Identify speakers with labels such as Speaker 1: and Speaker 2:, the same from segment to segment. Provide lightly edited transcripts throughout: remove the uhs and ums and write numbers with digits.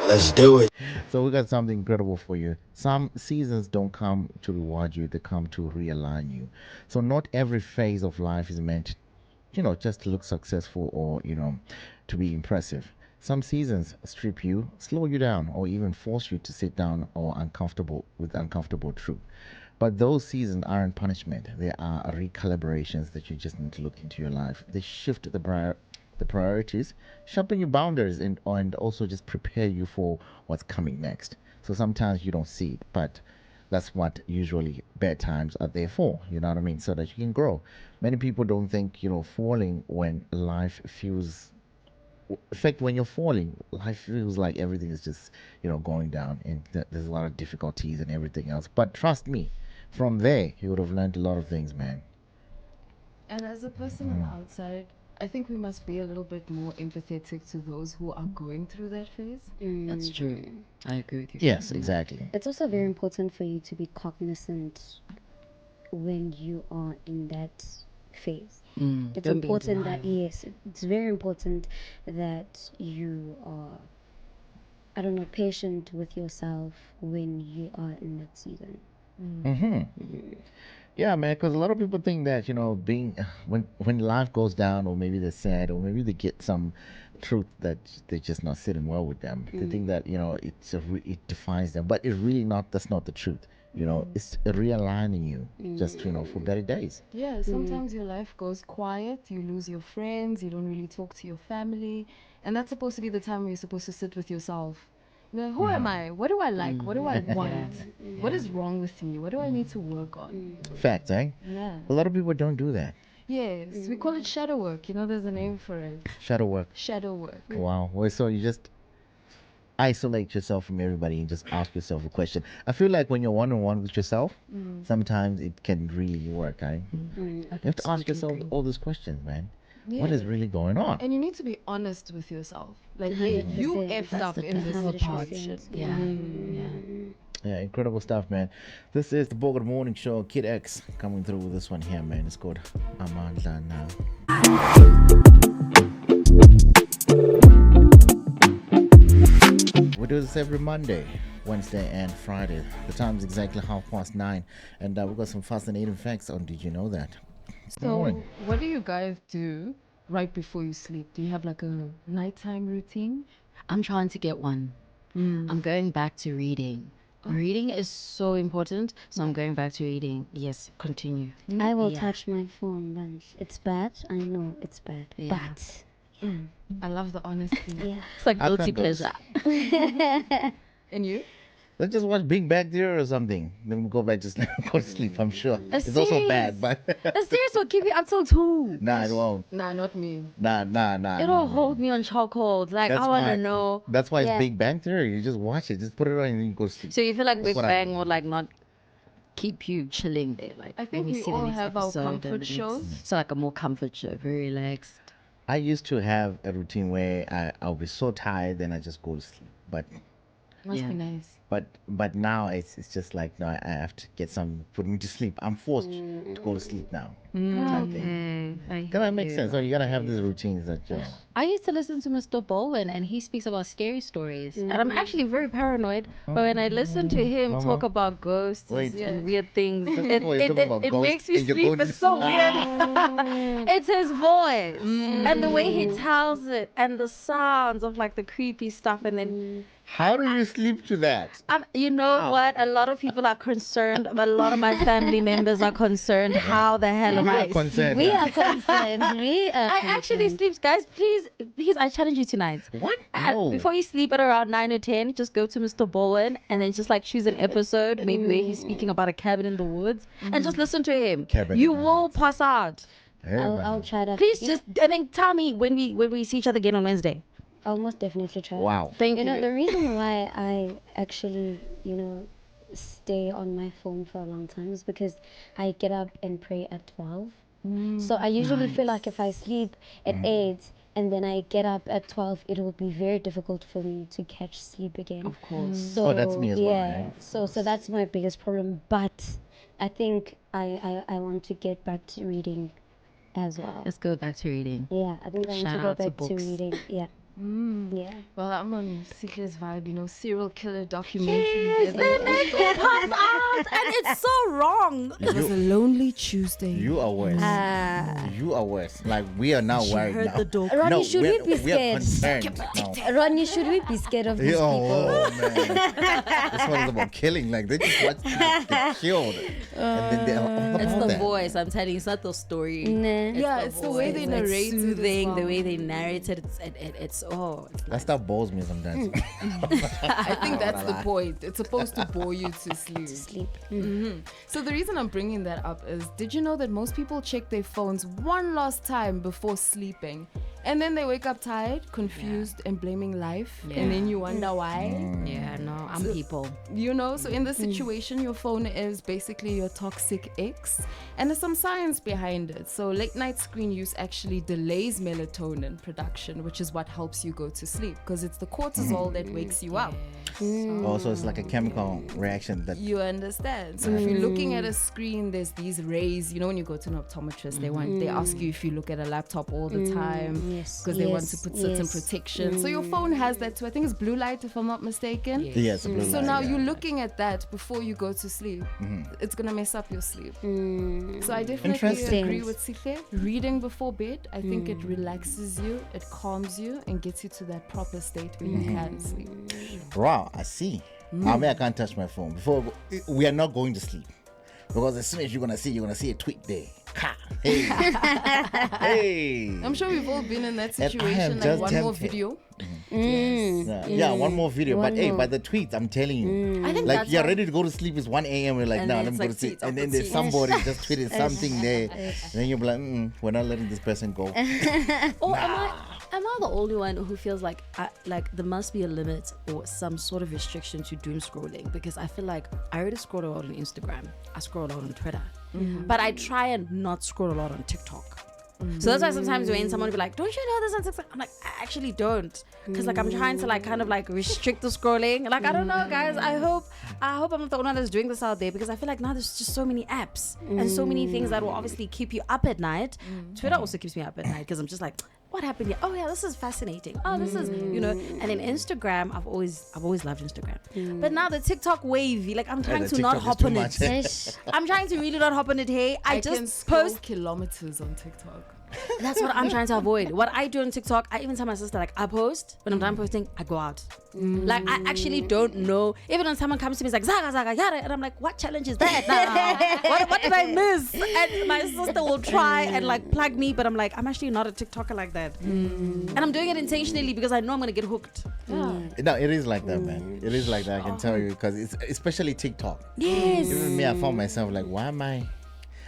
Speaker 1: Let's do it.
Speaker 2: So we got something incredible for you. Some seasons don't come to reward you, they come to realign you. So not every phase of life is meant, just to look successful or, to be impressive. Some seasons strip you, slow you down, or even force you to sit down or uncomfortable with uncomfortable truth. But those seasons aren't punishment. They are recalibrations that you just need to look into your life. They shift the priorities, sharpen your boundaries, and also just prepare you for what's coming next. So sometimes you don't see it, but that's what usually bad times are there for. You know what I mean? So that you can grow. Many people don't think, falling when life feels. In fact, when you're falling, life feels like everything is just, going down, and there's a lot of difficulties and everything else. But trust me, from there, you would have learned a lot of things, man.
Speaker 3: And as a person on the outside, I think we must be a little bit more empathetic to those who are going through that phase.
Speaker 4: That's true. I agree with you.
Speaker 2: Yes, exactly.
Speaker 5: It's also very important for you to be cognizant when you are in that phase. It's
Speaker 4: Don't be in
Speaker 5: important that,
Speaker 4: denial.
Speaker 5: yes, it's very important that you are, I don't know, patient with yourself when you are in that season.
Speaker 2: Yeah, man, because a lot of people think that, being when life goes down, or maybe they're sad, or maybe they get some truth that they're just not sitting well with them. They think that, it defines them, but it really not. That's not the truth. It's realigning you, just, for better days.
Speaker 3: Yeah, sometimes your life goes quiet, you lose your friends, you don't really talk to your family, and that's supposed to be the time where you're supposed to sit with yourself. Who am I? What do I like? What do I want? What is wrong with me? What do I need to work on?
Speaker 2: Fact, eh?
Speaker 3: Yeah.
Speaker 2: A lot of people don't do that.
Speaker 3: Yes, we call it shadow work. There's a name for it.
Speaker 2: Shadow work.
Speaker 3: Shadow work.
Speaker 2: Wow. Well, so you just isolate yourself from everybody and just ask yourself a question. I feel like when you're one on one with yourself, sometimes it can really work, eh? You have to ask yourself all these questions, man. What is really going on?
Speaker 3: And you need to be honest with yourself. Like, hey, you effed up in this situation.
Speaker 4: Yeah.
Speaker 2: Yeah, incredible stuff, man. This is the Bogart Morning Show. Kid X coming through with this one here, man. It's called Amanda Now. We do this every Monday, Wednesday, and Friday. The time is exactly 9:30, and we've got some fascinating facts on Did You Know That? Good
Speaker 3: So,
Speaker 2: morning.
Speaker 3: what do you guys do right before you sleep? Do you have like a nighttime routine?
Speaker 4: I'm trying to get one. I'm going back to reading. Reading is so important, so I'm going back to reading. Yes, continue.
Speaker 5: I will
Speaker 4: Yeah.
Speaker 5: touch my phone once. It's bad. I know it's bad.
Speaker 4: Yeah.
Speaker 5: But,
Speaker 3: I love the honesty.
Speaker 5: yeah.
Speaker 4: It's like
Speaker 2: I
Speaker 4: guilty
Speaker 2: can't go to
Speaker 4: pleasure.
Speaker 3: And you?
Speaker 2: Let's just watch Big Bang Theory or something. Then we go back to sleep. Go to sleep, I'm sure.
Speaker 4: A
Speaker 2: It's also
Speaker 4: series.
Speaker 2: bad, but
Speaker 4: The series will keep you up till 2.
Speaker 2: nah, it won't.
Speaker 3: Nah, not me.
Speaker 2: Nah.
Speaker 4: It'll hold me on chokehold. Like,
Speaker 2: That's
Speaker 4: I want
Speaker 2: why-
Speaker 4: to know.
Speaker 2: That's why it's
Speaker 4: Yeah.
Speaker 2: Big Bang Theory. You just watch it. Just put it on and then you go to sleep.
Speaker 4: So you feel like Big
Speaker 2: what I-
Speaker 4: Bang would like not keep you chilling there? Like,
Speaker 3: I think
Speaker 4: let me
Speaker 3: we
Speaker 4: see the
Speaker 3: all
Speaker 4: next
Speaker 3: have our
Speaker 4: episode and
Speaker 3: comfort
Speaker 4: the next-
Speaker 3: shows.
Speaker 4: So like a more comfort show, very relaxed.
Speaker 2: I used to have a routine where I'll be so tired, then I just go to sleep.
Speaker 3: Must
Speaker 4: Yeah.
Speaker 3: be nice.
Speaker 2: But now it's just like, no, I have to get some put me to sleep. I'm forced to go to sleep now. Type thing. Can that make sense? So you gotta have these routines that
Speaker 4: I used to listen to Mr. Bowen and he speaks about scary stories. And I'm actually very paranoid. But when I listen to him talk about ghosts
Speaker 2: Wait.
Speaker 4: and weird things,
Speaker 2: First
Speaker 4: it,
Speaker 2: of all, he's
Speaker 4: it,
Speaker 2: talking
Speaker 4: it,
Speaker 2: about
Speaker 4: it
Speaker 2: ghosts
Speaker 4: makes me
Speaker 2: and you're
Speaker 4: sleep.
Speaker 2: going to
Speaker 4: It's so weird. It's his voice and the way he tells it and the sounds of like the creepy stuff. And then,
Speaker 2: How do you sleep to that?
Speaker 4: you know what? A lot of people are concerned. A lot of my family members are concerned. How the hell am
Speaker 2: We
Speaker 4: I
Speaker 2: are concerned.
Speaker 5: We are concerned. We are
Speaker 4: I actually sleep, guys. Please, I challenge you tonight.
Speaker 2: What?
Speaker 4: Uh,
Speaker 2: No.
Speaker 4: Before you sleep at around 9 or 10, just go to Mr. Bowen and then just like choose an episode, maybe where he's speaking about a cabin in the woods, and just listen to him.
Speaker 2: Cabin
Speaker 4: You
Speaker 2: in the
Speaker 4: will pass out.
Speaker 5: I'll try that.
Speaker 4: Please just and then tell me when we see each other again on Wednesday.
Speaker 5: I'll most definitely try.
Speaker 2: Wow.
Speaker 4: Thank
Speaker 5: You
Speaker 4: you.
Speaker 5: know, the reason why I actually, stay on my phone for a long time is because I get up and pray at 12. So I usually feel like if I sleep at 8 and then I get up at 12, it will be very difficult for me to catch sleep again.
Speaker 4: Of course.
Speaker 5: So,
Speaker 2: Oh, that's me as well,
Speaker 5: yeah.
Speaker 2: yeah.
Speaker 5: So that's my biggest problem. But I think I want to get back to reading as well.
Speaker 4: Let's go back to reading.
Speaker 5: Yeah, I think I want
Speaker 4: Shout
Speaker 5: to go
Speaker 4: out to
Speaker 5: back to
Speaker 4: books.
Speaker 5: reading. Yeah. Yeah.
Speaker 3: Well, I'm on Sikle's vibe, serial killer documentary.
Speaker 4: And it's so wrong.
Speaker 3: It was a lonely Tuesday.
Speaker 2: You are worse. You are worse. Like, we are now worried
Speaker 4: heard
Speaker 2: now.
Speaker 4: the door.
Speaker 5: Ronnie, should we be
Speaker 2: We are
Speaker 5: scared?
Speaker 2: concerned now.
Speaker 5: Ronnie, should we be scared of these people?
Speaker 2: Oh man, this one is about killing. Like, they just watch people get killed, and then they're
Speaker 4: It's
Speaker 2: all
Speaker 4: the
Speaker 2: that.
Speaker 4: voice. I'm telling you, it's not the story.
Speaker 5: Nah.
Speaker 3: Yeah, it's the way they
Speaker 4: It's
Speaker 3: narrate it.
Speaker 4: soothing, the way they narrate it. It's
Speaker 2: That stuff bores me sometimes.
Speaker 3: I think that's the point. It's supposed to bore you to sleep.
Speaker 5: Sleep.
Speaker 3: So the reason I'm bringing that up is, did you know that most people check their phones one last time before sleeping, and then they wake up tired, confused, and blaming life, and then you wonder why?
Speaker 4: Yeah, no, I'm people.
Speaker 3: So in this situation, your phone is basically your toxic ex, and there's some science behind it. So late night screen use actually delays melatonin production, which is what helps you go to sleep, because it's the cortisol that wakes you up.
Speaker 2: Also, it's like a chemical reaction that.
Speaker 3: You understand? So if you're looking at a screen, there's these rays. When you go to an optometrist, they ask you if you look at a laptop all the time,
Speaker 5: Yes.
Speaker 3: because they want to put certain protection. So your phone has that too. I think it's blue light, if I'm not mistaken.
Speaker 2: Yes, blue
Speaker 3: So
Speaker 2: light,
Speaker 3: now
Speaker 2: yeah.
Speaker 3: you're looking at that before you go to sleep. It's gonna mess up your sleep. So I definitely
Speaker 2: Interesting.
Speaker 3: agree with Sihle. Reading before bed, I think it relaxes you, it calms you, and gets you to that proper state where you can sleep.
Speaker 2: Wow, I see. I mean, I can't touch my phone before we are not going to sleep, because as soon as you're gonna see a tweet there. Ha! Hey, hey.
Speaker 3: I'm sure we've all been in that
Speaker 2: And I am
Speaker 3: situation. Like
Speaker 2: just
Speaker 3: one more
Speaker 2: tempted.
Speaker 3: video.
Speaker 2: Yeah, one more video.
Speaker 5: One
Speaker 2: But hey,
Speaker 5: more.
Speaker 2: by the tweets, I'm telling you,
Speaker 4: I think
Speaker 2: like
Speaker 4: that's
Speaker 2: you're
Speaker 4: why-
Speaker 2: ready to go to sleep. It's 1 a.m. We're like,
Speaker 4: And
Speaker 2: no,
Speaker 4: then
Speaker 2: let me
Speaker 4: it's
Speaker 2: go
Speaker 4: like
Speaker 2: to sleep.
Speaker 4: tweets
Speaker 2: And then
Speaker 4: after
Speaker 2: there's
Speaker 4: tweets.
Speaker 2: somebody just tweeted something there. And then you're like, we're not letting this person go.
Speaker 4: Or am I the only one who feels like there must be a limit or some sort of restriction to doom scrolling? Because I feel like I already scroll a lot on Instagram, I scroll a lot on Twitter, but I try and not scroll a lot on TikTok. So that's why sometimes when someone will be like, don't you know this on TikTok? I'm like, I actually don't. Because I'm trying to kind of restrict the scrolling. Like, I don't know, guys. I hope I'm not the only one that's doing this out there, because I feel like now there's just so many apps and so many things that will obviously keep you up at night. Twitter also keeps me up at night, because I'm just like, what happened here? Oh yeah, this is fascinating. Oh, this is, and then Instagram, I've always loved Instagram. But now the TikTok wavy, like I'm trying
Speaker 2: the
Speaker 4: to not
Speaker 2: TikTok is
Speaker 4: hop
Speaker 2: too
Speaker 4: on
Speaker 2: much.
Speaker 4: it. I'm trying to really not hop on it. Hey, I
Speaker 3: can
Speaker 4: just
Speaker 3: scroll
Speaker 4: post.
Speaker 3: kilometers on TikTok.
Speaker 4: That's what I'm trying to avoid. What I do on TikTok, I even tell my sister, like, I post. When I'm done posting, I go out. Like, I actually don't know. Even when someone comes to me, it's like, Zaga, yada. And I'm like, what challenge is that now? what did I miss? And my sister will try and plug me, but I'm like, I'm actually not a TikToker like that. And I'm doing it intentionally because I know I'm going to get hooked.
Speaker 2: No, it is like that, man. It is like that. I can tell you, because it's especially TikTok.
Speaker 4: Yes.
Speaker 2: Even me, I found myself like, why am I?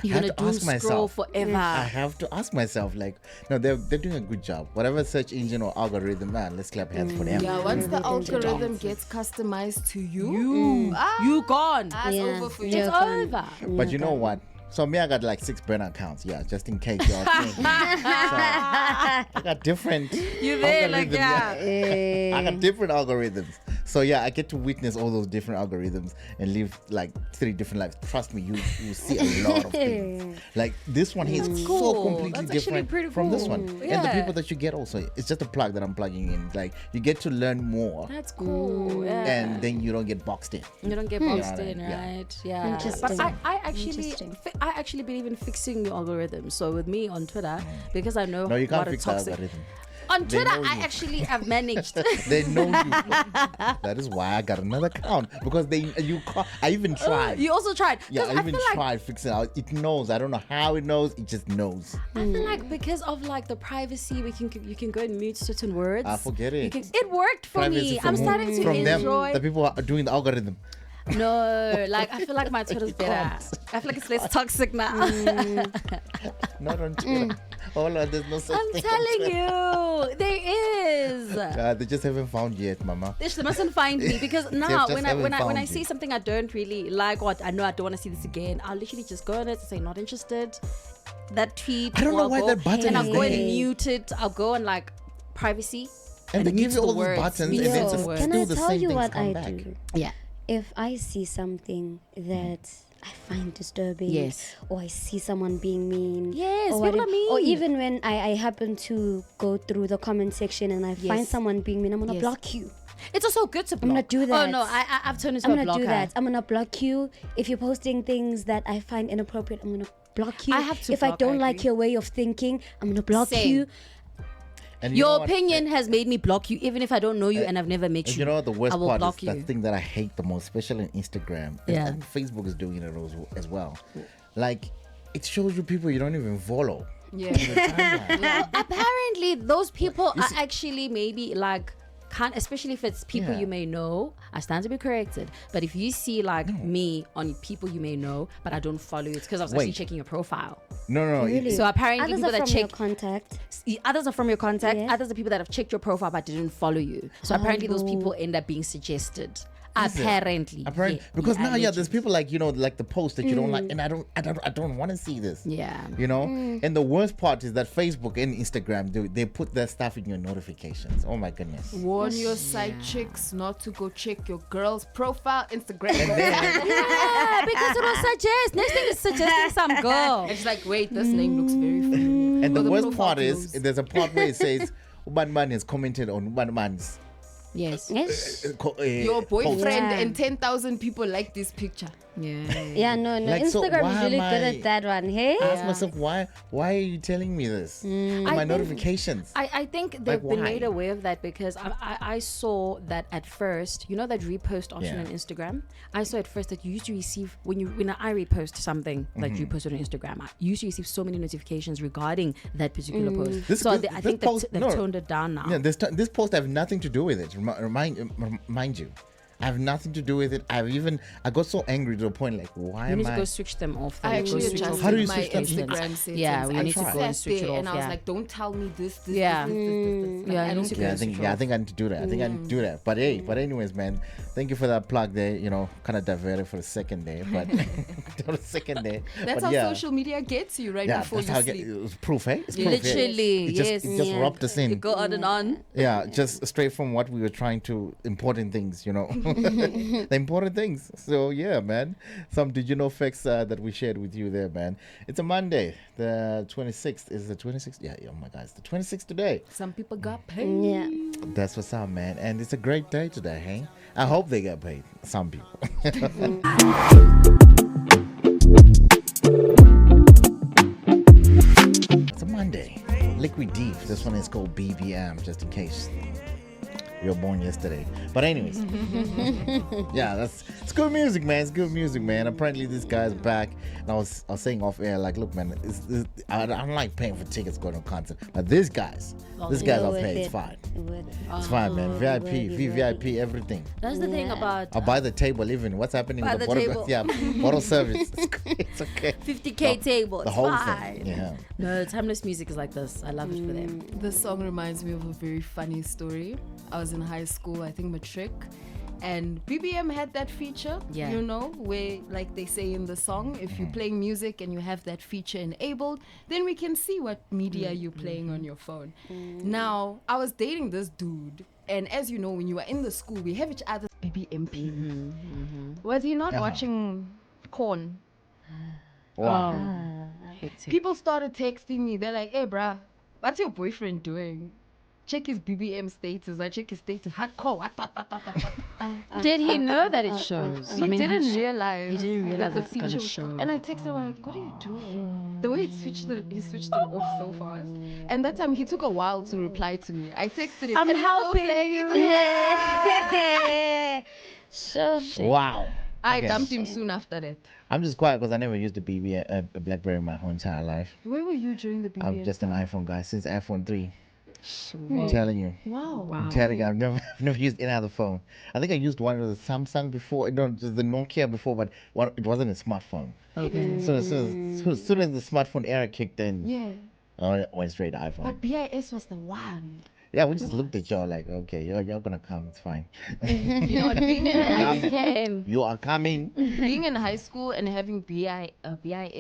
Speaker 4: You're
Speaker 2: I
Speaker 4: going
Speaker 2: have
Speaker 4: to
Speaker 2: to
Speaker 4: doom
Speaker 2: ask
Speaker 4: scroll
Speaker 2: myself.
Speaker 4: forever.
Speaker 2: I have to ask myself, like, no, they're doing a good job. Whatever search engine or algorithm, man, let's clap hands for them.
Speaker 3: Yeah, once the algorithm gets customized to you,
Speaker 4: You gone.
Speaker 3: that's
Speaker 5: Yeah.
Speaker 3: over for you.
Speaker 4: It's over.
Speaker 2: But you know what? So me, I got like 6 burner accounts, yeah, just in case y'all think. So, I got different.
Speaker 4: You there, like,
Speaker 2: algorithms, I got different algorithms. So yeah, I get to witness all those different algorithms and live like 3 different lives. Trust me, you see a lot of things. Like this one is so
Speaker 4: cool.
Speaker 2: completely
Speaker 4: That's actually
Speaker 2: different
Speaker 4: pretty
Speaker 2: from this
Speaker 4: cool.
Speaker 2: one. And the
Speaker 4: Yeah.
Speaker 2: people that you get also, it's just a plug that I'm plugging in. Like you get to learn more,
Speaker 4: That's cool. Yeah.
Speaker 2: and then you don't get boxed in.
Speaker 4: You don't get boxed
Speaker 2: Yeah,
Speaker 4: in,
Speaker 2: yeah.
Speaker 4: right? Yeah.
Speaker 5: Interesting.
Speaker 4: But I actually,
Speaker 5: Interesting.
Speaker 4: I actually believe in fixing your algorithm. So with me on Twitter, because I know
Speaker 2: No, you can't
Speaker 4: what a
Speaker 2: fix the
Speaker 4: toxic.
Speaker 2: algorithm.
Speaker 4: On
Speaker 2: They
Speaker 4: Twitter,
Speaker 2: know
Speaker 4: I
Speaker 2: you.
Speaker 4: actually have managed.
Speaker 2: They know you. That is why I got another account, because I even tried.
Speaker 4: You also tried.
Speaker 2: Yeah,
Speaker 4: 'Cause
Speaker 2: I even
Speaker 4: feel like,
Speaker 2: tried fixing it out. It knows. I don't know how it knows. It just knows.
Speaker 4: I feel like because of the privacy, you can go and mute certain words.
Speaker 2: Ah, forget it.
Speaker 4: It worked for
Speaker 2: Privacy
Speaker 4: me.
Speaker 2: from
Speaker 4: I'm
Speaker 2: who?
Speaker 4: starting to
Speaker 2: from
Speaker 4: enjoy.
Speaker 2: them, the people who are doing the algorithm.
Speaker 4: No, I feel like my Twitter's better.
Speaker 2: can't.
Speaker 4: I feel like it's less toxic now.
Speaker 2: Not on Twitter. Oh no, there's no such
Speaker 4: I'm
Speaker 2: thing.
Speaker 4: telling you, there is.
Speaker 2: They just haven't found yet, Mama.
Speaker 4: They mustn't find me, because now
Speaker 2: just
Speaker 4: when I
Speaker 2: haven't
Speaker 4: when I
Speaker 2: found
Speaker 4: see
Speaker 2: you.
Speaker 4: something I don't really like, or I know I don't want to see this again, I'll literally just go on it and say not interested. That tweet.
Speaker 2: I don't
Speaker 4: or
Speaker 2: know
Speaker 4: I'll
Speaker 2: why
Speaker 4: go,
Speaker 2: that button
Speaker 4: and I'll
Speaker 2: is
Speaker 4: go and
Speaker 2: there.
Speaker 4: mute it. I'll go on privacy.
Speaker 2: And they give
Speaker 4: mute
Speaker 2: you
Speaker 4: the
Speaker 2: all these
Speaker 4: words,
Speaker 2: buttons,
Speaker 4: mute
Speaker 2: and then
Speaker 4: the
Speaker 2: just
Speaker 4: words.
Speaker 5: Can
Speaker 2: do
Speaker 5: I
Speaker 2: the
Speaker 5: tell
Speaker 2: same
Speaker 5: you
Speaker 2: things
Speaker 5: what
Speaker 2: come
Speaker 5: I
Speaker 2: back.
Speaker 5: do?
Speaker 4: Yeah.
Speaker 5: If I see something that I find disturbing.
Speaker 4: Yes.
Speaker 5: Or I see someone being mean.
Speaker 4: Yes,
Speaker 5: Or,
Speaker 4: people are mean.
Speaker 5: or even when I happen to go through the comment section and I find
Speaker 4: Yes.
Speaker 5: someone being mean, I'm gonna
Speaker 4: Yes.
Speaker 5: block you.
Speaker 4: It's also good to block.
Speaker 5: I'm gonna do
Speaker 4: Oh
Speaker 5: that.
Speaker 4: no, I've turned into
Speaker 5: I'm
Speaker 4: a
Speaker 5: gonna
Speaker 4: blocker.
Speaker 5: do that. I'm gonna block you. If you're posting things that I find inappropriate, I'm gonna block you.
Speaker 4: I have to
Speaker 5: if I
Speaker 4: block, I
Speaker 5: don't like
Speaker 4: agree.
Speaker 5: your way of thinking, I'm gonna block
Speaker 4: Same.
Speaker 5: you.
Speaker 2: And you know
Speaker 4: Your
Speaker 2: what?
Speaker 4: opinion has made me block you, even if I don't know you and I've never met you.
Speaker 2: You know what the worst
Speaker 4: I will
Speaker 2: part
Speaker 4: block
Speaker 2: is? The
Speaker 4: you.
Speaker 2: thing that I hate the most, especially on Instagram,
Speaker 4: Yeah.
Speaker 2: and Facebook is doing it as well. Like, it shows you people you don't even follow.
Speaker 3: Yeah.
Speaker 2: On the timeline.
Speaker 4: Apparently, those people are actually maybe like can't, especially if it's people
Speaker 2: Yeah.
Speaker 4: you may know. I stand to be corrected, but if you see like me on people you may know, but I don't follow you, it's because I was actually
Speaker 2: Wait.
Speaker 4: checking your profile.
Speaker 2: No.
Speaker 5: Really?
Speaker 4: So apparently,
Speaker 5: Others
Speaker 4: people
Speaker 5: are
Speaker 4: that
Speaker 5: from your
Speaker 4: check
Speaker 5: contact.
Speaker 4: others are from your contact,
Speaker 5: Yes.
Speaker 4: others are people that have checked your profile but didn't follow you. So apparently, those people end up being suggested. Apparently,
Speaker 2: Because now, there's
Speaker 4: allegedly.
Speaker 2: people like like the post that you don't like, and I don't want to see this.
Speaker 4: Yeah.
Speaker 2: You know, and the worst part is that Facebook and Instagram they put their stuff in your notifications. Oh my goodness.
Speaker 3: Warn your side chicks not to go check your girl's profile Instagram.
Speaker 4: Yeah, because it will suggest. Next thing is suggesting some girl.
Speaker 3: It's like, wait, this name looks very familiar.
Speaker 2: And the
Speaker 3: Or
Speaker 2: worst
Speaker 3: profile
Speaker 2: part is
Speaker 3: closed.
Speaker 2: there's a part where it says Uban Man has commented on Uban Man's
Speaker 4: Yes.
Speaker 5: Yes.
Speaker 3: Your boyfriend
Speaker 5: Yeah.
Speaker 3: and 10,000 people like this picture.
Speaker 4: Yeah.
Speaker 5: Yeah, no.
Speaker 2: Like, so
Speaker 5: Instagram
Speaker 2: why
Speaker 5: is really
Speaker 2: am
Speaker 5: good
Speaker 2: I-
Speaker 5: at that one. Hey.
Speaker 2: I ask myself, why are you telling me this? On
Speaker 4: I
Speaker 2: my
Speaker 4: think-
Speaker 2: notifications.
Speaker 4: I think they've been
Speaker 2: why?
Speaker 4: made aware of that because I saw that at first, you know that repost option
Speaker 2: Yeah.
Speaker 4: on Instagram? I saw at first that you used to receive, when I repost something that you posted on Instagram, I used to receive so many notifications regarding that particular post.
Speaker 2: This-
Speaker 4: So
Speaker 2: this-
Speaker 4: I
Speaker 2: this
Speaker 4: think
Speaker 2: post-
Speaker 4: they've
Speaker 2: no.
Speaker 4: toned it down now.
Speaker 2: Yeah, this post have nothing to do with it. Mind you, I have nothing to do with it. I got so angry to the point like, why
Speaker 4: You
Speaker 2: am
Speaker 4: need to
Speaker 2: I?
Speaker 4: go switch them off. though.
Speaker 3: I
Speaker 4: Go
Speaker 3: actually
Speaker 4: switch off
Speaker 3: adjusted
Speaker 2: How do you
Speaker 3: my
Speaker 2: switch them?
Speaker 3: Instagram settings.
Speaker 4: Yeah, we
Speaker 3: I
Speaker 4: need to go and
Speaker 3: sat
Speaker 4: switch it
Speaker 3: there
Speaker 4: off,
Speaker 3: and I was
Speaker 4: yeah.
Speaker 3: like, don't tell me this.
Speaker 4: Yeah.
Speaker 3: Like,
Speaker 4: Yeah,
Speaker 3: I
Speaker 4: I
Speaker 3: don't
Speaker 4: need to
Speaker 3: care.
Speaker 4: go
Speaker 2: I
Speaker 4: switch
Speaker 2: think I need to do that. I think I need to do that. But anyways, man, thank you for that plug there. You know, kind of diverted for the second day, but for the second day.
Speaker 3: That's
Speaker 2: but
Speaker 3: how
Speaker 2: yeah.
Speaker 3: social media gets you right
Speaker 2: Yeah,
Speaker 3: before
Speaker 2: that's
Speaker 3: you
Speaker 2: how
Speaker 3: sleep.
Speaker 2: it was proof, eh? It's proof, eh?
Speaker 4: Literally,
Speaker 2: It
Speaker 4: yes.
Speaker 2: just
Speaker 5: Yeah.
Speaker 2: rubbed us
Speaker 4: You
Speaker 2: in.
Speaker 4: go on and on.
Speaker 2: Yeah, just straight from what we were trying to important things, the important things. So yeah, man, some did you know facts that we shared with you there, man. It's a Monday, the 26th. Is the 26th? Yeah, oh my God, it's the 26th today.
Speaker 3: Some people got paid.
Speaker 5: Yeah.
Speaker 2: That's what's up, man. And it's a great day today, hey? I hope they get paid. Some people. It's a Monday. Liquideep. This one is called BBM, just in case you were born yesterday. But anyways, yeah, it's good music, man. It's good music, man. Apparently this guy's back, and I was saying off air, like, look, man, I don't like paying for tickets going to a concert, but this guy's I'll
Speaker 5: With
Speaker 2: pay.
Speaker 5: it.
Speaker 2: It's fine.
Speaker 5: With it.
Speaker 2: It's fine, man. VIP,
Speaker 5: worthy,
Speaker 2: VVIP, everything.
Speaker 4: That's the thing about
Speaker 2: I'll buy the table even. What's happening
Speaker 4: Buy
Speaker 2: with the
Speaker 4: the
Speaker 2: bottle?
Speaker 4: table.
Speaker 2: Yeah, bottle service. It's okay.
Speaker 4: 50K table.
Speaker 2: The
Speaker 4: It's
Speaker 2: whole
Speaker 4: fine.
Speaker 2: thing. Yeah.
Speaker 4: No, timeless music is like this. I love it for them.
Speaker 3: This song reminds me of a very funny story. I was in high school, I think matric, and BBM had that feature,
Speaker 4: Yeah.
Speaker 3: where like they say in the song, if you're playing music and you have that feature enabled, then we can see what media you're playing on your phone. Now, I was dating this dude, and as you know, when you are in the school, we have each other's BBM pin. Was he not
Speaker 2: Uh-huh.
Speaker 3: watching Corn?
Speaker 2: Wow.
Speaker 3: People started texting me. They're like, hey, bruh, what's your boyfriend doing? Check his BBM status. I check his status. Hardcore. What?
Speaker 1: Did he know that it shows?
Speaker 3: He didn't realize.
Speaker 1: he didn't realize
Speaker 3: that
Speaker 1: it's
Speaker 3: the
Speaker 1: gonna
Speaker 3: feature was-
Speaker 1: show.
Speaker 3: And I texted him like, what are you doing? The way he switched it off so fast. And that time he took a while to reply to me. I texted him.
Speaker 1: I'm
Speaker 3: and he
Speaker 1: helping
Speaker 3: was like,
Speaker 5: So
Speaker 2: Wow.
Speaker 3: I
Speaker 2: Okay.
Speaker 3: dumped him soon after that.
Speaker 2: I'm just quiet because I never used a BlackBerry my whole entire life.
Speaker 3: Where were you during the BBM?
Speaker 2: I'm just an iPhone guy since iPhone 3. I'm telling you.
Speaker 3: Wow.
Speaker 2: I'm telling you, I've never used any other phone. I think I used one of the Samsung before, no, just the Nokia before, but it wasn't a smartphone.
Speaker 4: Okay.
Speaker 2: So as soon as the smartphone era kicked in,
Speaker 3: Yeah.
Speaker 2: I went straight to iPhone.
Speaker 3: But BIS was the one.
Speaker 2: Yeah, we just looked at y'all like, okay, you're gonna come, it's fine.
Speaker 3: You know, being in,
Speaker 2: You are coming.
Speaker 3: being in high school and having BIS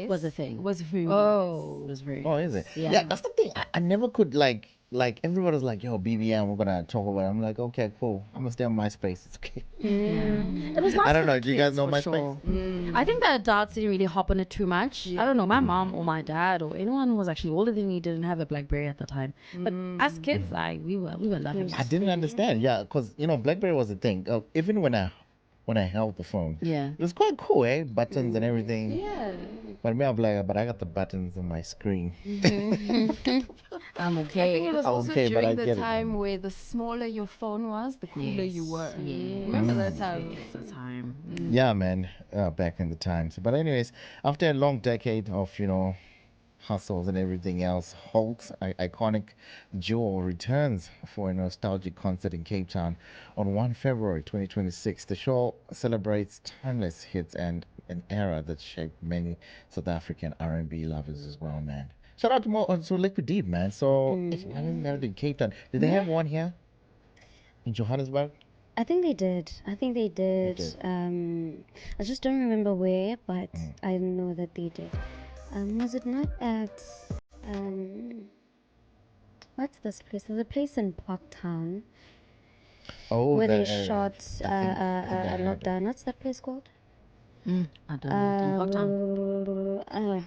Speaker 1: Was a thing.
Speaker 3: was very
Speaker 1: Oh, it was very.
Speaker 2: Oh, is it?
Speaker 1: Yeah.
Speaker 2: Yeah, that's the thing. I never could like like everybody's like, yo, BBM, we're gonna talk about it. I'm like, okay, cool. I'm gonna stay on MySpace. It's okay.
Speaker 4: It was nice
Speaker 2: I don't
Speaker 4: for
Speaker 2: know.
Speaker 4: the
Speaker 2: Do you guys
Speaker 4: kids,
Speaker 2: know
Speaker 4: for
Speaker 2: MySpace?
Speaker 4: sure. I think the adults didn't really hop on it too much. I don't know. My mom or my dad or anyone who was actually older than me didn't have a BlackBerry at the time. But as kids, we were loving
Speaker 2: I
Speaker 4: it.
Speaker 2: didn't understand. Yeah, because BlackBerry was a thing. Even when I held the phone,
Speaker 4: Yeah.
Speaker 2: it was quite cool, eh? Buttons and everything.
Speaker 3: Yeah.
Speaker 2: But me, I'm like, but I got the buttons on my screen.
Speaker 4: I'm
Speaker 3: I think
Speaker 4: okay.
Speaker 3: it was also
Speaker 2: Okay, but I
Speaker 3: during the
Speaker 2: get it.
Speaker 3: time where the smaller your phone was, the cooler you were.
Speaker 4: Yes.
Speaker 3: Remember that time?
Speaker 4: The time.
Speaker 2: Yeah, man. Back in the times. But anyways, after a long decade of hustles and everything else, Hulk's iconic duo returns for a nostalgic concert in Cape Town on 1 February 2026. The show celebrates timeless hits and an era that shaped many South African R&B lovers as well, man. Shout out to Liquideep, man. So, I didn't know in Cape Town. Did they have one here in Johannesburg?
Speaker 5: I think they did. I think they did.
Speaker 2: did.
Speaker 5: I just don't remember where, but I know that they did. Was it not at what's this place? There's a place in Parktown
Speaker 2: Oh,
Speaker 5: where they
Speaker 2: that area.
Speaker 5: shot
Speaker 2: I think that happened.
Speaker 5: Lockdown. What's that place called?
Speaker 4: I don't know.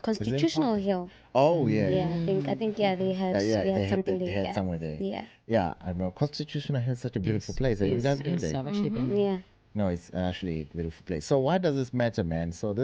Speaker 5: Constitutional Hill.
Speaker 2: Oh, yeah.
Speaker 5: Yeah, I think yeah they had something
Speaker 2: they had
Speaker 5: there.
Speaker 2: somewhere there.
Speaker 5: Yeah.
Speaker 2: Yeah, I remember Constitution has such a beautiful place. You guys been there?
Speaker 4: I've actually been.
Speaker 5: Yeah.
Speaker 2: No, it's actually a beautiful place. So why does this matter, man? So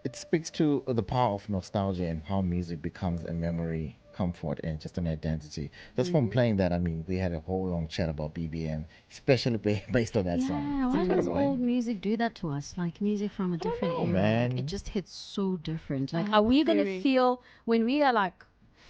Speaker 2: it speaks to the power of nostalgia and how music becomes a memory, comfort, and just an identity. Just from playing that, I mean, we had a whole long chat about BBM, especially based on that song.
Speaker 4: Yeah, why does old music do that to us? Like music from a different era.
Speaker 2: man.
Speaker 4: Like, it just hits so different. Like, are we gonna feel when we are like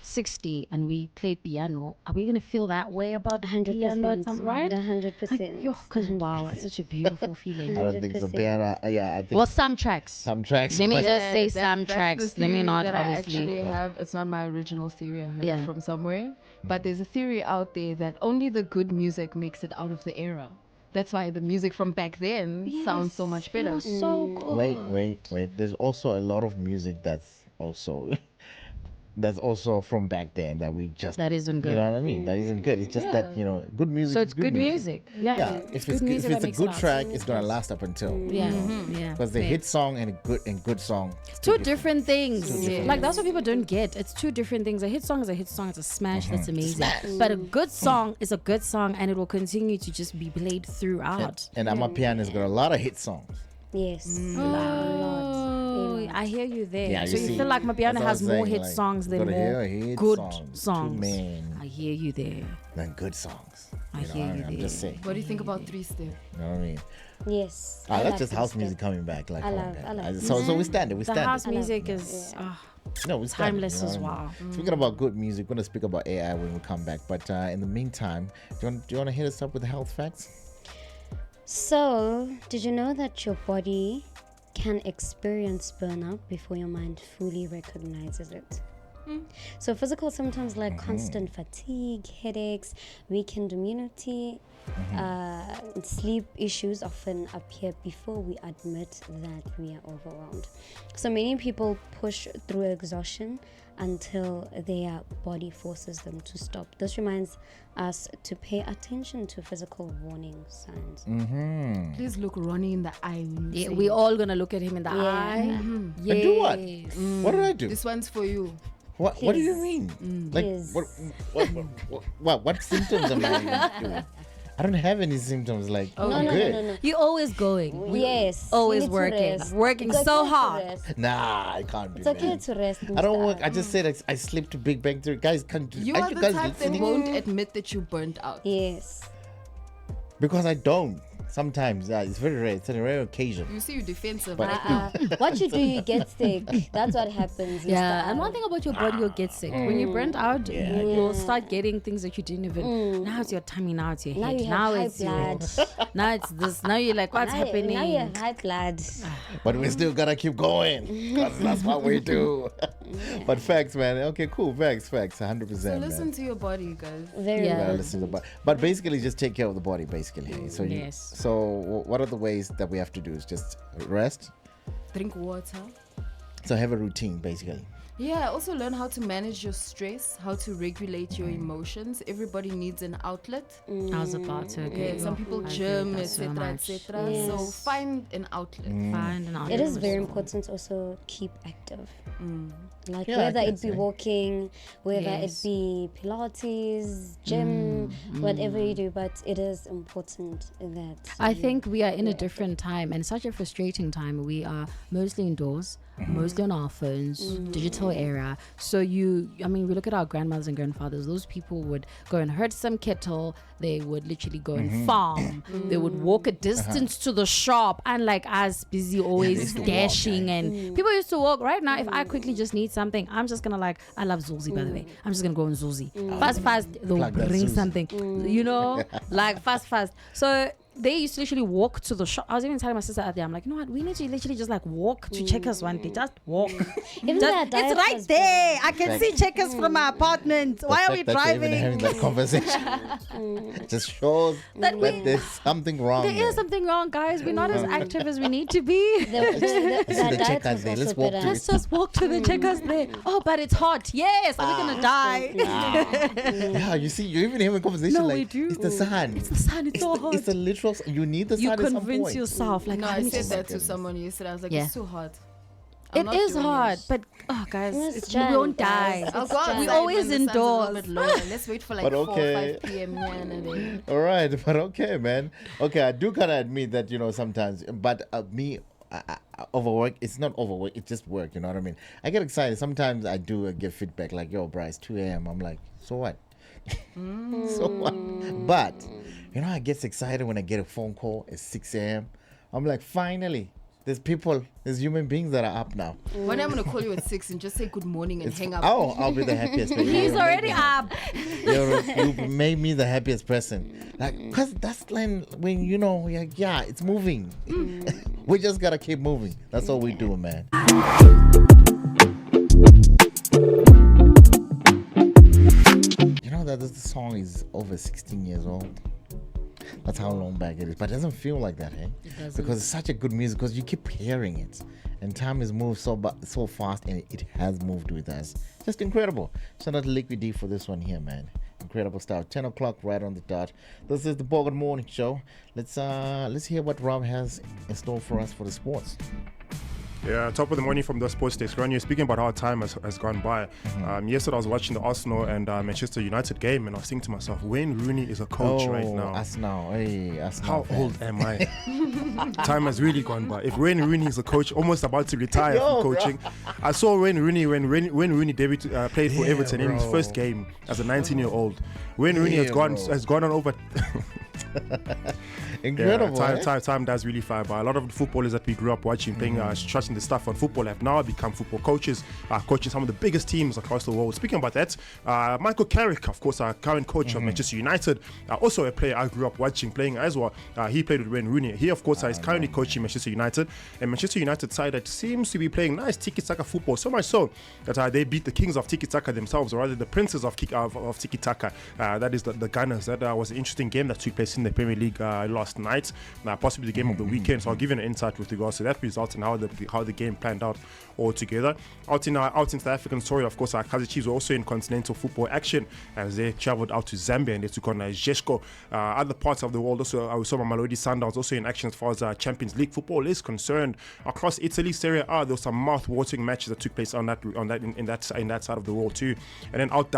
Speaker 4: 60 and we play piano? Are we gonna feel that way about
Speaker 5: 100%.
Speaker 4: piano at some right?
Speaker 5: 100%.
Speaker 4: Because wow, it's such a beautiful feeling.
Speaker 2: I don't think so.
Speaker 5: 100%.
Speaker 2: Piano, yeah, I think
Speaker 4: Well, some tracks.
Speaker 2: some tracks.
Speaker 4: Let me
Speaker 2: but-
Speaker 4: just say
Speaker 3: That-
Speaker 4: some
Speaker 3: that's
Speaker 4: tracks.
Speaker 3: the
Speaker 4: Let me
Speaker 3: theory
Speaker 4: not
Speaker 3: that I
Speaker 4: obviously.
Speaker 3: actually have. It's not my original theory. I heard
Speaker 4: Yeah.
Speaker 3: it from somewhere. But there's a theory out there that only the good music makes it out of the era. That's why the music from back then sounds so much better.
Speaker 4: So cool.
Speaker 2: Wait. There's also a lot of music that's also from back then that we just
Speaker 4: That isn't
Speaker 2: You
Speaker 4: good.
Speaker 2: know what I mean? That isn't good. It's just that good music.
Speaker 4: So
Speaker 2: is
Speaker 4: it's good music. Yeah.
Speaker 2: Yeah, if it's
Speaker 4: music that
Speaker 2: a
Speaker 4: makes
Speaker 2: good
Speaker 4: it out.
Speaker 2: track, it's gonna last up until
Speaker 4: Yeah. Yeah.
Speaker 2: because the hit song and a good song.
Speaker 4: Two different things.
Speaker 2: different
Speaker 4: Like that's what people don't get. It's two different things. A hit song is a hit song. It's a smash. That's amazing. But a good song is a good song, and it will continue to just be played throughout.
Speaker 2: And Amapiano's got a lot of hit songs.
Speaker 5: Yes.
Speaker 4: Oh, I hear you there.
Speaker 2: Yeah,
Speaker 4: so
Speaker 2: you
Speaker 4: you
Speaker 2: see,
Speaker 4: feel like Mapiano
Speaker 2: that's what
Speaker 4: has
Speaker 2: I'm
Speaker 4: more
Speaker 2: saying,
Speaker 4: hit
Speaker 2: like,
Speaker 4: songs
Speaker 2: you
Speaker 4: than
Speaker 2: gotta
Speaker 4: more
Speaker 2: hear hit
Speaker 4: good
Speaker 2: songs.
Speaker 4: songs.
Speaker 2: Man,
Speaker 4: I hear you there.
Speaker 2: than good songs.
Speaker 4: I
Speaker 2: You know,
Speaker 4: hear you
Speaker 2: I'm just
Speaker 4: there.
Speaker 2: saying.
Speaker 3: What do you think about three step?
Speaker 2: You know what I mean?
Speaker 5: Yes.
Speaker 2: Ah,
Speaker 5: I
Speaker 2: that's
Speaker 5: like
Speaker 2: just
Speaker 5: this
Speaker 2: house
Speaker 5: stuff.
Speaker 2: music coming back. Like,
Speaker 5: I
Speaker 2: come on,
Speaker 5: love-
Speaker 2: man.
Speaker 5: I love
Speaker 2: So we stand it. We
Speaker 4: The
Speaker 2: stand
Speaker 4: house
Speaker 2: it.
Speaker 4: music is
Speaker 2: No, we stand it,
Speaker 4: timeless
Speaker 2: you know
Speaker 4: as
Speaker 2: what I
Speaker 4: well.
Speaker 2: mean? Speaking about good music, we're gonna speak about AI when we come back. But in the meantime, do you want to hit us up with the health facts?
Speaker 5: So, did you know that your body can experience burnout before your mind fully recognizes it? So, physical symptoms like constant fatigue, headaches, weakened immunity, sleep issues often appear before we admit that we are overwhelmed. So, many people push through exhaustion until their body forces them to stop. This reminds us to pay attention to physical warning signs.
Speaker 3: Please look Ronnie in the eye. When you
Speaker 4: Yeah,
Speaker 3: say
Speaker 4: we
Speaker 3: it.
Speaker 4: all gonna look at him in the eye.
Speaker 2: And do what?
Speaker 4: Yes.
Speaker 2: What did I do?
Speaker 3: This one's for you.
Speaker 2: What do you
Speaker 5: Please.
Speaker 2: mean? Like
Speaker 5: Please.
Speaker 2: what symptoms am I doing? I don't have any symptoms. Like I'm good.
Speaker 5: No.
Speaker 4: You're always going.
Speaker 5: Yes.
Speaker 4: Always
Speaker 5: you need to
Speaker 4: working.
Speaker 5: rest.
Speaker 4: Working
Speaker 5: It's
Speaker 4: so
Speaker 5: okay to
Speaker 4: hard.
Speaker 5: rest.
Speaker 2: Nah, I can't be.
Speaker 5: It's okay
Speaker 2: man.
Speaker 5: to rest.
Speaker 2: I don't
Speaker 5: Mr.
Speaker 2: work. I just said I sleep to Big Bang Theory. Guys, can't do.
Speaker 3: You
Speaker 2: I
Speaker 3: are
Speaker 2: you
Speaker 3: the
Speaker 2: guys
Speaker 3: type that
Speaker 2: listening?
Speaker 3: won't admit that you burnt out.
Speaker 5: Yes.
Speaker 2: Because I don't. Sometimes, yeah, it's very rare. It's a rare occasion.
Speaker 3: You see, you're defensive.
Speaker 2: But-
Speaker 3: right?
Speaker 5: What you do, you get sick. That's what happens.
Speaker 4: Yeah,
Speaker 5: Mr.
Speaker 4: and one thing about your body, you'll get sick. When you're burnt out,
Speaker 2: Yeah.
Speaker 4: you'll start getting things that you didn't even. Now it's your tummy, now it's your
Speaker 5: Now
Speaker 4: head,
Speaker 5: you have
Speaker 4: now
Speaker 5: high
Speaker 4: it's your,
Speaker 5: blood.
Speaker 4: now it's this. Now you're like, what's happening?
Speaker 5: Now you have high blood.
Speaker 2: But we still gotta keep going. 'Cause that's what we do. But facts, man. Okay, cool. Facts. 100%.
Speaker 3: So
Speaker 2: man.
Speaker 3: listen to your body, you guys.
Speaker 5: Very
Speaker 4: Yeah.
Speaker 2: You gotta
Speaker 5: well.
Speaker 2: listen to the body. But basically, just take care of the body, basically. So
Speaker 4: Yes.
Speaker 2: So what are the ways that we have to do? Is just rest.
Speaker 3: Drink water.
Speaker 2: So have a routine, basically.
Speaker 3: Yeah, also learn how to manage your stress, how to regulate your emotions. Everybody needs an outlet.
Speaker 4: I was about to agree.
Speaker 3: Yeah, some people
Speaker 4: I agree
Speaker 3: gym,
Speaker 4: with that so
Speaker 3: etc.,
Speaker 4: much.
Speaker 3: etc.
Speaker 5: Yes.
Speaker 3: So find an outlet.
Speaker 4: Find an
Speaker 5: It
Speaker 4: outlet
Speaker 5: is
Speaker 4: for
Speaker 5: very
Speaker 4: sure.
Speaker 5: important to also keep active. Like
Speaker 2: Yeah, I
Speaker 5: whether it
Speaker 2: guess,
Speaker 5: be
Speaker 2: eh?
Speaker 5: walking, whether
Speaker 4: Yes.
Speaker 5: it be Pilates, gym, whatever you do, but it is important that
Speaker 4: I
Speaker 5: you
Speaker 4: think we are in
Speaker 5: be
Speaker 4: a
Speaker 5: active.
Speaker 4: different time and such a frustrating time. We are mostly indoors, mostly on our phones, digital era. So we look at our grandmothers and grandfathers. Those people would go and herd some cattle. They would literally go and farm. They would walk a distance to the shop, and like us, busy always
Speaker 2: used to walk,
Speaker 4: dashing.
Speaker 2: eh?
Speaker 4: And people used to walk. Right now, if I quickly just need something, I'm just gonna I love Zulzi, by the way. I'm just gonna go on Zulzi. Fast, they'll
Speaker 2: Plug that
Speaker 4: bring
Speaker 2: Zuzi.
Speaker 4: something. Like fast. So they used to literally walk to the shop. I was even telling my sister out there, I'm like, you know what? We need to literally just like walk to Checkers one day. Just walk.
Speaker 5: Even
Speaker 4: Just-
Speaker 5: that
Speaker 4: it's
Speaker 5: diet
Speaker 4: right
Speaker 5: was
Speaker 4: there. I can see Checkers from my apartment. Why are we
Speaker 2: The fact that you're even having
Speaker 4: driving?
Speaker 2: that conversation just shows that there's something wrong.
Speaker 4: There is something wrong, guys. We're not as active as we need to be.
Speaker 5: that
Speaker 2: the
Speaker 5: diet
Speaker 2: Checkers
Speaker 5: was
Speaker 2: there.
Speaker 5: also
Speaker 2: Let's walk to
Speaker 5: better.
Speaker 4: Let's just walk to the Checkers there. Oh, but it's hot. Yes. Are we gonna die?
Speaker 2: Yeah, you see, you even have a conversation
Speaker 4: No,
Speaker 2: like
Speaker 4: we do.
Speaker 2: it's the sun.
Speaker 4: It's the sun. It's so hot.
Speaker 2: It's a literal. You need the
Speaker 4: You
Speaker 2: sun at some
Speaker 4: convince
Speaker 2: point.
Speaker 4: yourself. Like,
Speaker 3: No,
Speaker 4: "Oh,
Speaker 3: I
Speaker 4: let me
Speaker 3: said
Speaker 4: just-"
Speaker 3: that to someone yesterday. I was like,
Speaker 4: Yeah.
Speaker 3: it's too hot.
Speaker 4: It
Speaker 3: I'm not
Speaker 4: is
Speaker 3: doing
Speaker 4: hard,
Speaker 3: it.
Speaker 4: but guys,
Speaker 5: It's
Speaker 4: we won't
Speaker 5: giant,
Speaker 4: die.
Speaker 5: guys.
Speaker 3: I'll
Speaker 5: It's
Speaker 3: go
Speaker 5: giant.
Speaker 3: outside
Speaker 4: We
Speaker 3: when
Speaker 4: always
Speaker 3: the sun's a little
Speaker 4: indoors.
Speaker 3: bit lower. Let's wait for like
Speaker 2: But
Speaker 3: 4 or
Speaker 2: okay.
Speaker 3: 5 p.m. Yeah, and
Speaker 2: All right, but okay, man. Okay, I do kind of admit that sometimes, but me. Overwork, it's not overwork, it's just work, you know what I mean? I get excited sometimes. I do get feedback like, yo Bryce, 2 a.m. I'm like, so what? So what? But I get excited when I get a phone call at 6 a.m. I'm like, finally, there's human beings that are up now.
Speaker 3: One day I'm gonna call you at 6 and just say good morning and hang up.
Speaker 2: Oh, I'll be the happiest person.
Speaker 4: He's already up.
Speaker 2: You made me the happiest person. Like, cause that's when you're like, yeah, it's moving. We just gotta keep moving. That's all we do, man. You know that this song is over 16 years old. That's how long back it is. But it doesn't feel like that, eh?
Speaker 4: It doesn't.
Speaker 2: Because it's such a good music. Because you keep hearing it, and time has moved so fast, and it has moved with us. Just incredible. Shout out to Liquideep for this one here, man. Incredible stuff. 10 o'clock right on the dot. This is the Bogart Morning Show. Let's hear what Rob has in store for us for the sports.
Speaker 6: Yeah, top of the morning from the sports desk. Ron, you're speaking about how time has gone by. Yesterday I was watching the Arsenal and Manchester United game, and I was thinking to myself, Wayne Rooney is a coach right now.
Speaker 2: Arsenal. Hey,
Speaker 6: How
Speaker 2: Arsenal fan.
Speaker 6: old am I? Time has really gone by. If Wayne Rooney is a coach, almost about to retire
Speaker 2: Yo,
Speaker 6: from coaching. I saw Wayne Rooney when Rooney debuted, played for
Speaker 2: Yeah,
Speaker 6: Everton in his
Speaker 2: bro.
Speaker 6: first game as a 19-year-old. Wayne Rooney
Speaker 2: Yeah,
Speaker 6: has gone on over.
Speaker 2: Incredible.
Speaker 6: Time does really fly by. A lot of the footballers that we grew up watching, playing, trusting the stuff on football, have now become football coaches, coaching some of the biggest teams across the world. Speaking about that, Michael Carrick, of course, our current coach of Manchester United, also a player I grew up watching, playing as well. He played with Wayne Rooney. He, of course, is currently coaching Manchester United, and Manchester United side that seems to be playing nice tiki-taka football, so much so that they beat the kings of tiki-taka themselves, or rather the princes of tiki-taka. That is the Gunners. That was an interesting game that took place in the Premier League last night, possibly the game of the weekend. So I'll give you an insight with regards to that result and how the game planned out altogether. Out in South African story, of course, our Kaizer Chiefs were also in continental football action as they travelled out to Zambia and they took on Zeshko. Other parts of the world also, I saw Mamelodi Sundowns also in action as far as Champions League football is concerned. Across Italy, Serie A, there were some mouth-watering matches that took place in that side of the world too. And then out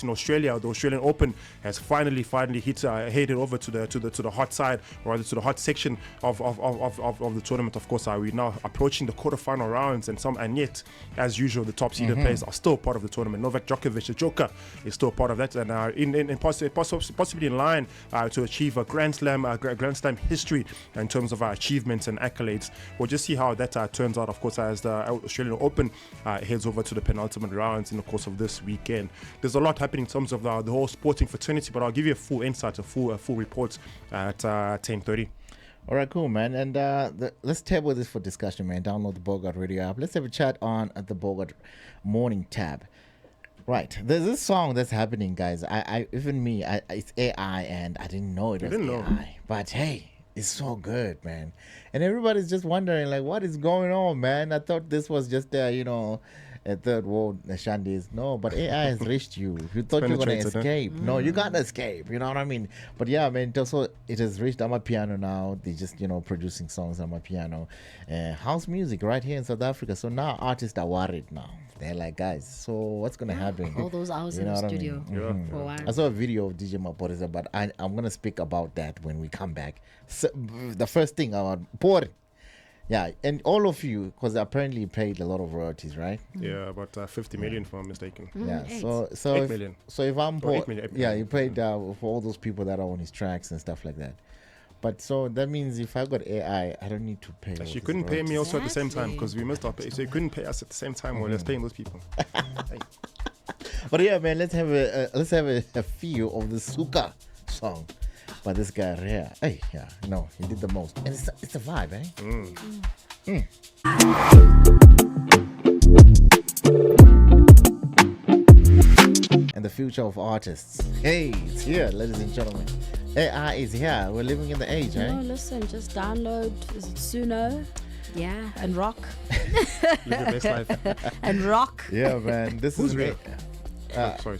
Speaker 6: in Australia, the Australian Open has finally headed over to the hot side, or rather to the hot section of the tournament. Of course, we're now approaching the quarterfinal rounds, and yet, as usual, the top seeded players are still part of the tournament. Novak Djokovic, the Joker, is still part of that, and possibly in line to achieve a Grand Slam history in terms of achievements and accolades. We'll just see how that turns out, of course, as the Australian Open heads over to the penultimate rounds in the course of this weekend. There's a lot happening in terms of the whole sporting fraternity, but I'll give you a full insight, a full report at 10:30.
Speaker 2: All right, cool, man. And let's table this for discussion, man. Download the Bogart Radio app. Let's have a chat on the Bogart Morning tab. Right, there's this song that's happening, guys. It's AI, and I didn't know it was AI. But hey, it's so good, man. And everybody's just wondering, like, what is going on, man? I thought this was just a third world shandies. No, but AI has reached you. You thought you were going to
Speaker 6: penetrated, huh?
Speaker 2: escape. No, you can't escape. You know what I mean? But yeah, man, also it has reached my piano now. They just, producing songs on my piano. House music right here in South Africa. So now artists are worried now. They're like, guys, so what's going to happen?
Speaker 4: All those hours
Speaker 2: You
Speaker 4: in
Speaker 2: know
Speaker 4: the
Speaker 2: what I
Speaker 4: studio
Speaker 2: mean?
Speaker 6: Yeah.
Speaker 4: for a while.
Speaker 2: I saw a video of DJ Maporisa, but I'm going to speak about that when we come back. So, the first thing about Por. Yeah, and all of you, because apparently you paid a lot of royalties, right?
Speaker 6: Yeah, about 50 million, if I'm mistaken.
Speaker 2: Yeah,
Speaker 4: eight.
Speaker 2: so
Speaker 6: 8
Speaker 2: if,
Speaker 6: million.
Speaker 2: so if I'm
Speaker 6: Oh,
Speaker 2: Por,
Speaker 6: 8 million, 8
Speaker 2: yeah,
Speaker 6: million.
Speaker 2: you paid for all those people that are on his tracks and stuff like that. But so that means if I got AI, I don't need to pay. all
Speaker 6: She
Speaker 2: these
Speaker 6: couldn't pay me
Speaker 2: royalties.
Speaker 6: also at the same time
Speaker 4: Exactly.
Speaker 6: because we missed our pay. So you couldn't pay us at the same time when I was paying those people.
Speaker 2: But yeah, man, let's have a feel of the Suka song by this guy here. Hey, yeah, no, he did the most, and it's a vibe, eh? And the future of artists. Hey, it's here, ladies and gentlemen. AI is here. We're living in the age,
Speaker 4: No,
Speaker 2: eh?
Speaker 4: listen, just download. Is it Suno? Yeah, and rock.
Speaker 6: Live your best life.
Speaker 4: And rock.
Speaker 2: Yeah, man. This
Speaker 6: Who's
Speaker 2: is
Speaker 6: real? Sorry.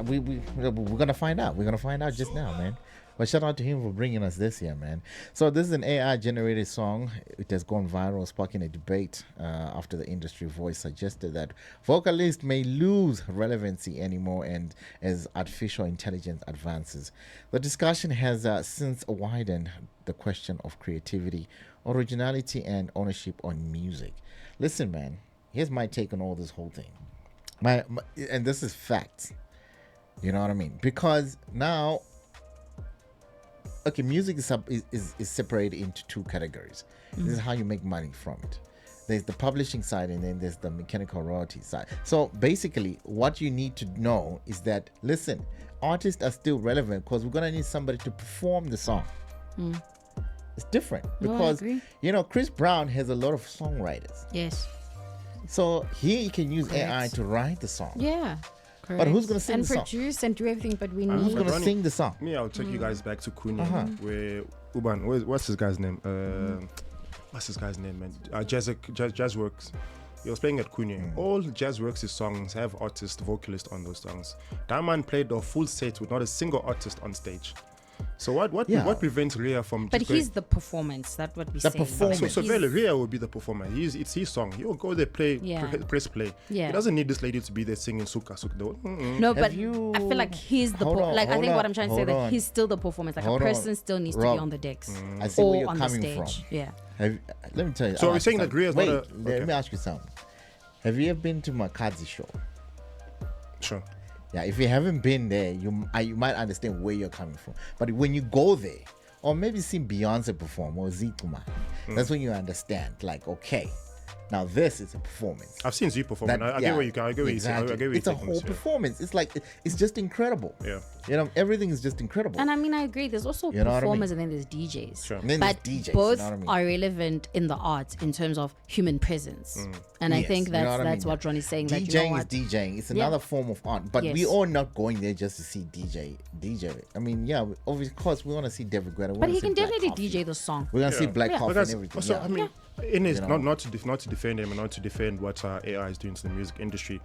Speaker 2: we're gonna find out. We're gonna find out just now, man. But shout out to him for bringing us this here, man. So this is an AI-generated song. It has gone viral, sparking a debate after the industry voice suggested that vocalists may lose relevancy anymore, and as artificial intelligence advances. The discussion has since widened the question of creativity, originality, and ownership on music. Listen, man. Here's my take on all this whole thing. My and this is facts. You know what I mean? Because now, okay, music is separated into two categories. This is how you make money from it. There's the publishing side, and then there's the mechanical royalty side. So basically, what you need to know is that, listen, artists are still relevant because we're gonna need somebody to perform the song. It's different
Speaker 4: No, I
Speaker 2: because
Speaker 4: agree.
Speaker 2: Chris Brown has a lot of songwriters.
Speaker 4: Yes.
Speaker 2: So he can use
Speaker 4: Correct.
Speaker 2: AI to write the song.
Speaker 4: Yeah.
Speaker 2: But who's
Speaker 4: correct.
Speaker 2: gonna sing
Speaker 4: and
Speaker 2: the song?
Speaker 4: produce and do everything? But we
Speaker 2: Who's
Speaker 4: need.
Speaker 2: gonna
Speaker 6: Ronnie-
Speaker 2: sing the song?
Speaker 6: Me, I'll take you guys back to Kunya,
Speaker 2: Uh-huh.
Speaker 6: where Uban, what's this guy's name? What's this guy's name, man? Jazzworks. He was playing at Kunya. All Jazzworks' songs have artist, vocalist on those songs. That man played the full set with not a single artist on stage. So what
Speaker 2: Yeah.
Speaker 6: prevents Rhea from?
Speaker 4: But
Speaker 6: just
Speaker 4: he's
Speaker 6: going-
Speaker 4: the performance. That's what we
Speaker 2: The
Speaker 4: say.
Speaker 2: performance.
Speaker 6: So
Speaker 4: He's-
Speaker 6: really, Rhea will be the performer. It's his song. He'll go there, play,
Speaker 4: Yeah.
Speaker 6: press play.
Speaker 4: Yeah.
Speaker 6: He doesn't need this lady to be there singing Suka.
Speaker 4: No, but
Speaker 2: you-
Speaker 4: I feel like he's the
Speaker 2: Hold on,
Speaker 4: like I
Speaker 2: hold
Speaker 4: think what
Speaker 2: on,
Speaker 4: I'm trying to say
Speaker 2: hold
Speaker 4: that
Speaker 2: on.
Speaker 4: he's still the performance. Like
Speaker 2: Hold
Speaker 4: a
Speaker 2: on.
Speaker 4: person still needs to
Speaker 2: Rob.
Speaker 4: be on the decks
Speaker 2: I see where
Speaker 4: or
Speaker 2: you're
Speaker 4: on the
Speaker 2: coming
Speaker 4: stage.
Speaker 2: from.
Speaker 4: Yeah.
Speaker 2: Let me tell you.
Speaker 6: So
Speaker 2: I'll
Speaker 6: are we
Speaker 2: ask
Speaker 6: saying
Speaker 2: you
Speaker 6: that
Speaker 2: something.
Speaker 6: Rhea's
Speaker 2: Wait,
Speaker 6: not a-
Speaker 2: let
Speaker 6: okay.
Speaker 2: me ask you something. Have you ever been to Makazi show?
Speaker 6: Sure.
Speaker 2: Yeah, if you haven't been there, you might understand where you're coming from. But when you go there, or maybe seen Beyonce perform or Zituma, that's when you understand. Like, okay, now this is a performance.
Speaker 6: I've seen Z perform. and I
Speaker 2: yeah,
Speaker 6: get where you go. I get where
Speaker 2: exactly.
Speaker 6: you. I get where
Speaker 2: It's a
Speaker 6: you're taking
Speaker 2: whole
Speaker 6: this, yeah.
Speaker 2: performance. It's like it's just incredible.
Speaker 6: Yeah.
Speaker 2: Everything is just incredible.
Speaker 4: And I mean, I agree. There's also
Speaker 2: You know what I
Speaker 4: performers
Speaker 2: mean?
Speaker 4: and then there's DJs.
Speaker 6: Sure.
Speaker 2: And then
Speaker 4: But
Speaker 2: there's DJs, you
Speaker 4: both
Speaker 2: know what I mean?
Speaker 4: are relevant in the arts in terms of human presence. And I
Speaker 2: Yes,
Speaker 4: think
Speaker 2: you know
Speaker 4: that's
Speaker 2: what I
Speaker 4: that's
Speaker 2: mean?
Speaker 4: what Ronnie's saying. That you know
Speaker 2: DJing is
Speaker 4: what?
Speaker 2: DJing. It's
Speaker 4: Yeah.
Speaker 2: another form of art. But we
Speaker 4: Yes.
Speaker 2: all not going there just to see DJ. I mean, yeah, of course we want to see David Guetta.
Speaker 4: But he can definitely DJ the song.
Speaker 2: We're gonna see Black
Speaker 4: Yeah.
Speaker 2: Coffee
Speaker 6: Because
Speaker 2: and everything.
Speaker 6: also,
Speaker 2: yeah.
Speaker 6: I mean, in his
Speaker 2: You know.
Speaker 6: not to defend him and not to defend what AI is doing to the music industry.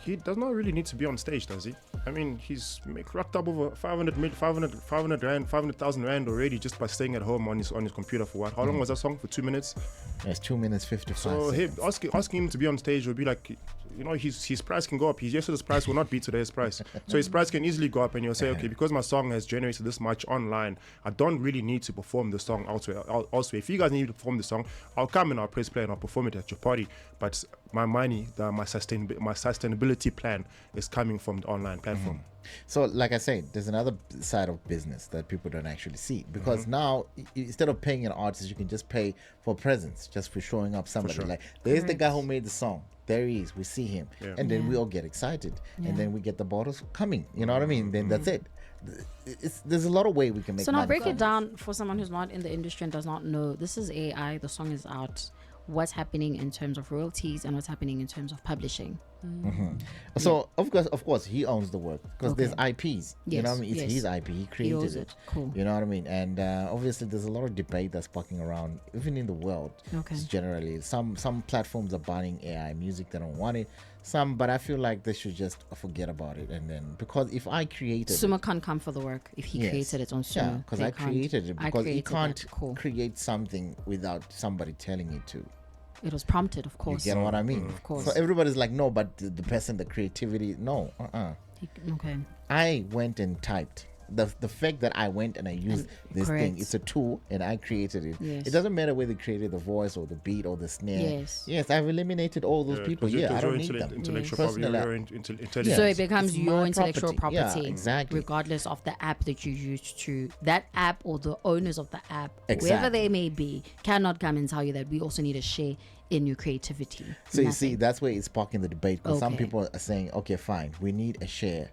Speaker 6: He does not really need to be on stage, does he? I mean, he's racked up over 500,000 rand already just by staying at home on his computer for what? How long was that song? For 2 minutes.
Speaker 2: It's 2 minutes 55
Speaker 6: So
Speaker 2: seconds.
Speaker 6: asking him to be on stage would be like, his price can go up. His yesterday's price will not be today's price. So his price can easily go up, and you'll say, okay, because my song has generated this much online, I don't really need to perform the song elsewhere. If you guys need to perform the song, I'll come and I'll press play and I'll perform it at your party. But my money, my sustainability plan is coming from the online platform.
Speaker 2: So, like I said, there's another side of business that people don't actually see, because now instead of paying an artist, you can just pay for presence, just for showing up somebody.
Speaker 6: sure.
Speaker 2: Like, there's the guy who made the song. There he is. We see him,
Speaker 6: Yeah.
Speaker 2: and then we
Speaker 4: Yeah.
Speaker 2: all get excited,
Speaker 4: Yeah.
Speaker 2: and then we get the bottles coming. You know what I mean? Then that's it. There's a lot of way we can make.
Speaker 4: So now
Speaker 2: money
Speaker 4: break
Speaker 2: from
Speaker 4: it down for someone who's not in the industry and does not know. This is AI. The song is out. What's happening in terms of royalties and what's happening in terms of publishing?
Speaker 2: So of course, he owns the work because there's IPs. You know what I mean? It's
Speaker 4: yes.
Speaker 2: his IP. He created
Speaker 4: owns
Speaker 2: it.
Speaker 4: it. Cool.
Speaker 2: You know what I mean? And obviously, there's a lot of debate that's sparking around, even in the world.
Speaker 4: Okay.
Speaker 2: Generally, some platforms are banning AI music. They don't want it. Some, but I feel like they should just forget about it. And then because if I created
Speaker 4: Suma can't come for the work if he created it on Suma.
Speaker 2: yeah, because I created it, because you can't
Speaker 4: Cool.
Speaker 2: create something without somebody telling you to.
Speaker 4: It was prompted, of
Speaker 2: You
Speaker 4: course.
Speaker 2: get what I mean?
Speaker 4: Of course.
Speaker 2: So everybody's like, no, but the person, the creativity, no.
Speaker 4: Okay.
Speaker 2: I went and typed. The fact that I went and I used this thing,
Speaker 4: correct.
Speaker 2: it's a tool and I created it.
Speaker 4: Yes.
Speaker 2: It doesn't matter whether you created the voice or the beat or the snare.
Speaker 4: Yes.
Speaker 2: I've eliminated all those people. I don't need them.
Speaker 6: Intellectual
Speaker 2: Personally,
Speaker 6: property. Intelligence.
Speaker 2: Yeah.
Speaker 4: So it
Speaker 2: It's
Speaker 4: becomes your
Speaker 2: my
Speaker 4: intellectual
Speaker 2: property.
Speaker 4: property,
Speaker 2: Yeah, exactly.
Speaker 4: regardless of the app that you use to that app or the owners of the app, whoever
Speaker 2: Exactly.
Speaker 4: they may be, cannot come and tell you that we also need a share in your creativity.
Speaker 2: So you
Speaker 4: Nothing.
Speaker 2: see, that's where it's sparking the debate, because some
Speaker 4: Okay.
Speaker 2: people are saying, okay, fine, we need a share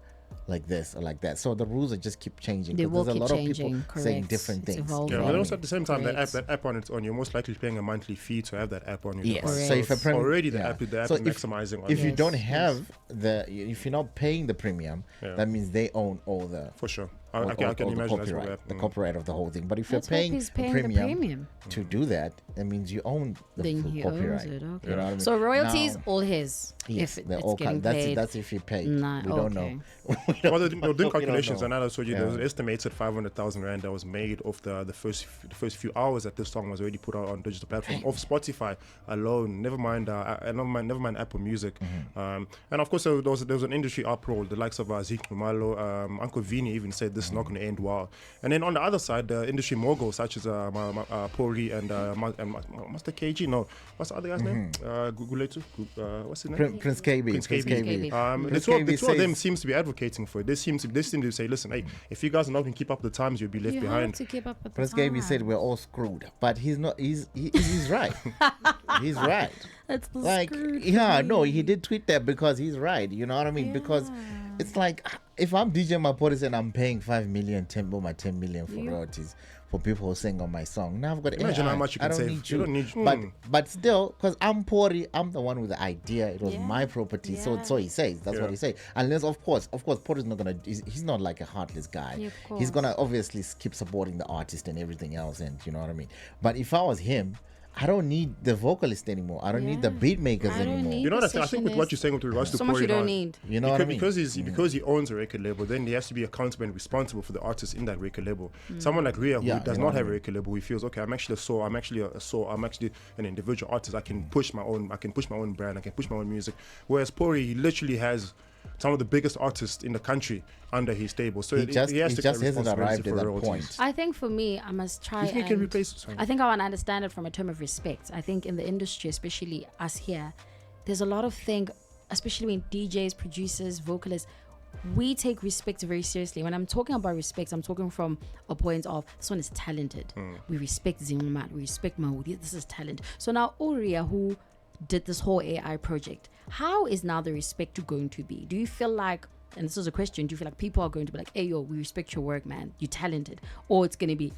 Speaker 2: like this or like that. So the rules are just keep changing.
Speaker 4: They
Speaker 2: 'cause
Speaker 4: will
Speaker 2: there's a
Speaker 4: keep
Speaker 2: lot
Speaker 4: changing,
Speaker 2: of people saying
Speaker 4: correct.
Speaker 2: different
Speaker 4: It's
Speaker 2: things.
Speaker 4: evolving.
Speaker 6: Yeah,
Speaker 2: know
Speaker 6: but
Speaker 2: what I
Speaker 6: also
Speaker 2: mean?
Speaker 6: at the same time,
Speaker 4: Correct.
Speaker 6: that app on its own, you're most likely paying a monthly fee to have that app on your
Speaker 2: Yes.
Speaker 6: device.
Speaker 2: So if a premium,
Speaker 6: Already the app is
Speaker 2: so
Speaker 6: maximizing on
Speaker 2: if
Speaker 6: it.
Speaker 2: you
Speaker 4: Yes,
Speaker 2: don't
Speaker 4: yes.
Speaker 2: have if you're not paying the premium,
Speaker 6: Yeah.
Speaker 2: that means they own all the
Speaker 6: For sure.
Speaker 2: all-
Speaker 6: I can
Speaker 2: all the
Speaker 6: imagine as well.
Speaker 2: copyright,
Speaker 6: that.
Speaker 2: the copyright of the whole thing. But if
Speaker 4: Let's
Speaker 2: you're
Speaker 4: hope
Speaker 2: paying,
Speaker 4: he's
Speaker 2: a
Speaker 4: paying the
Speaker 2: premium
Speaker 4: premium.
Speaker 2: to do that, that means you own the
Speaker 4: Then
Speaker 2: full
Speaker 4: he
Speaker 2: copyright.
Speaker 4: owns it. Okay.
Speaker 2: You know what I mean?
Speaker 4: So royalties,
Speaker 2: Now-
Speaker 4: all his.
Speaker 2: Yes,
Speaker 4: if
Speaker 2: they're
Speaker 4: it's
Speaker 2: all
Speaker 4: getting
Speaker 2: that's
Speaker 4: paid.
Speaker 2: that's if you pay.
Speaker 4: Nah,
Speaker 2: We don't
Speaker 4: okay.
Speaker 2: know.
Speaker 6: Well, they're doing calculations,
Speaker 2: know.
Speaker 6: and I told you there was
Speaker 2: Yeah.
Speaker 6: an estimated 500,000 rand that was made off the first few hours that this song was already put out on digital platform off Spotify alone. Never mind Apple Music,
Speaker 2: Mm-hmm.
Speaker 6: and of course there was an industry uproar. The likes of Zeke Malo, Uncle Vini even said this is not going to end well. And then on the other side, the industry moguls such as Pori and Master KG. No, what's the other guy's name? Guguletu. What's his name?
Speaker 2: Prince KB.
Speaker 6: Prince KB.
Speaker 4: KB.
Speaker 6: The
Speaker 2: Prince
Speaker 6: two
Speaker 2: KB
Speaker 6: of them
Speaker 2: says-
Speaker 6: seems to be advocating for it. They seem to say, listen, hey, if you guys are not going to keep up the times, you'll be left
Speaker 4: You
Speaker 6: behind.
Speaker 4: have to keep up with the
Speaker 2: Prince KB said
Speaker 4: time.
Speaker 2: we're all screwed, but he's not. He's right. He's right.
Speaker 4: It's the
Speaker 2: Like,
Speaker 4: screwed
Speaker 2: yeah, no, he did tweet that because he's right. You know what I mean? Because it's like, if I'm DJ Maporis and I'm paying 5 million, 10 million for royalties for people who sing on my song. Now I've got
Speaker 6: Imagine
Speaker 2: AI.
Speaker 6: how much you
Speaker 2: I
Speaker 6: can
Speaker 2: don't
Speaker 6: save.
Speaker 2: need
Speaker 6: You don't need-
Speaker 2: but still, because I'm Pori, I'm the one with the idea. It was my property.
Speaker 4: Yeah.
Speaker 2: So he says. That's what
Speaker 6: Yeah.
Speaker 2: he says. Unless, of course, Pori's not gonna. He's not like a heartless guy.
Speaker 4: Yeah, of
Speaker 2: He's
Speaker 4: course.
Speaker 2: gonna obviously keep supporting the artist and everything else, and you know what I mean. But if I was him, I don't need the vocalist anymore. I don't need the
Speaker 4: Yeah.
Speaker 2: beat makers
Speaker 4: I don't
Speaker 2: anymore.
Speaker 4: need
Speaker 6: You know
Speaker 4: the
Speaker 6: what I think with what
Speaker 4: sessionist.
Speaker 6: you're saying with regards to
Speaker 4: So much
Speaker 6: Pori
Speaker 4: you don't
Speaker 6: now,
Speaker 4: need.
Speaker 2: You know what I mean?
Speaker 6: because he owns a record label, then he has to be accountable and responsible for the artists in that record label. Someone like Ria, who
Speaker 2: Yeah,
Speaker 6: does
Speaker 2: you know
Speaker 6: not
Speaker 2: what I
Speaker 6: have a
Speaker 2: mean.
Speaker 6: record label, he feels okay. I'm actually I'm actually an individual artist. I can push my own brand. I can push my own music. Whereas Pori, he literally has some of the biggest artists in the country under his stable. So
Speaker 2: He
Speaker 6: he
Speaker 2: just
Speaker 6: has to take
Speaker 2: hasn't arrived
Speaker 6: responsibility
Speaker 2: at
Speaker 6: for
Speaker 2: that
Speaker 6: royalties.
Speaker 2: point.
Speaker 4: I think for me, I must try.
Speaker 6: You think he can
Speaker 4: and-
Speaker 6: replace? Sorry.
Speaker 4: I think I want to understand it from a term of respect. I think in the industry, especially us here, there's a lot of thing, especially when DJs, producers, vocalists, we take respect very seriously. When I'm talking about respect, I'm talking from a point of this one is talented. We respect Zingmat, we respect Mahudi. This is talent. So now Uria, who did this whole AI project, how is now the respect going to be? Do you feel like, and this is a question, do you feel like people are going to be like, hey yo, we respect your work, man, you're talented, or it's going to be,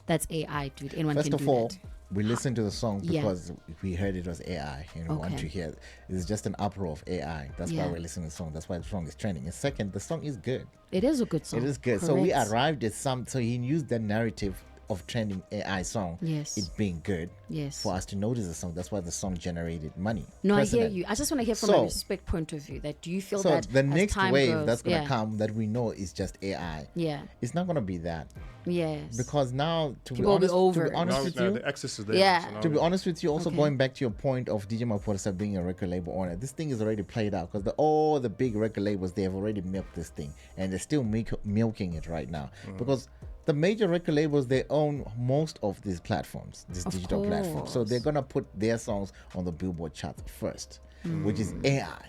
Speaker 4: that's AI, dude, anyone
Speaker 2: First
Speaker 4: can
Speaker 2: of
Speaker 4: do
Speaker 2: all,
Speaker 4: that?
Speaker 2: we listened to the song
Speaker 4: Yeah.
Speaker 2: because we heard it was AI. And we want
Speaker 4: Okay.
Speaker 2: to hear it's just an uproar of AI. That's why
Speaker 4: Yeah.
Speaker 2: we're listening to the song. That's why the song is trending. And second, the song is good.
Speaker 4: It is a good song.
Speaker 2: It is good. So we
Speaker 4: Correct.
Speaker 2: arrived at so he used the narrative of trending AI song,
Speaker 4: Yes.
Speaker 2: it being good,
Speaker 4: Yes.
Speaker 2: for us to notice the song. That's why the song generated money.
Speaker 4: No, I hear
Speaker 2: Personally.
Speaker 4: you. I just want to hear from
Speaker 2: So-
Speaker 4: a respect point of view. That do you feel
Speaker 2: So
Speaker 4: that
Speaker 2: the
Speaker 4: as
Speaker 2: next
Speaker 4: time
Speaker 2: wave
Speaker 4: goes,
Speaker 2: that's gonna
Speaker 4: yeah,
Speaker 2: come that we know is just AI.
Speaker 4: Yeah.
Speaker 2: It's not gonna be that,
Speaker 4: Yes.
Speaker 2: because now to be
Speaker 4: People will be
Speaker 2: honest,
Speaker 4: over
Speaker 2: to be
Speaker 4: it.
Speaker 2: honest
Speaker 6: Now,
Speaker 2: with
Speaker 6: now
Speaker 2: you,
Speaker 6: the access is there.
Speaker 4: Yeah.
Speaker 6: So now
Speaker 2: to be honest with you, also
Speaker 4: Okay.
Speaker 2: going back to your point of DJ Maposa being a record label owner, this thing is already played out because all the big record labels, they have already milked this thing, and they're still milking it right now because the major record labels, they own most of these platforms, these
Speaker 4: Of
Speaker 2: digital platforms, so they're
Speaker 4: course.
Speaker 2: gonna put their songs on the Billboard charts first, which is AI,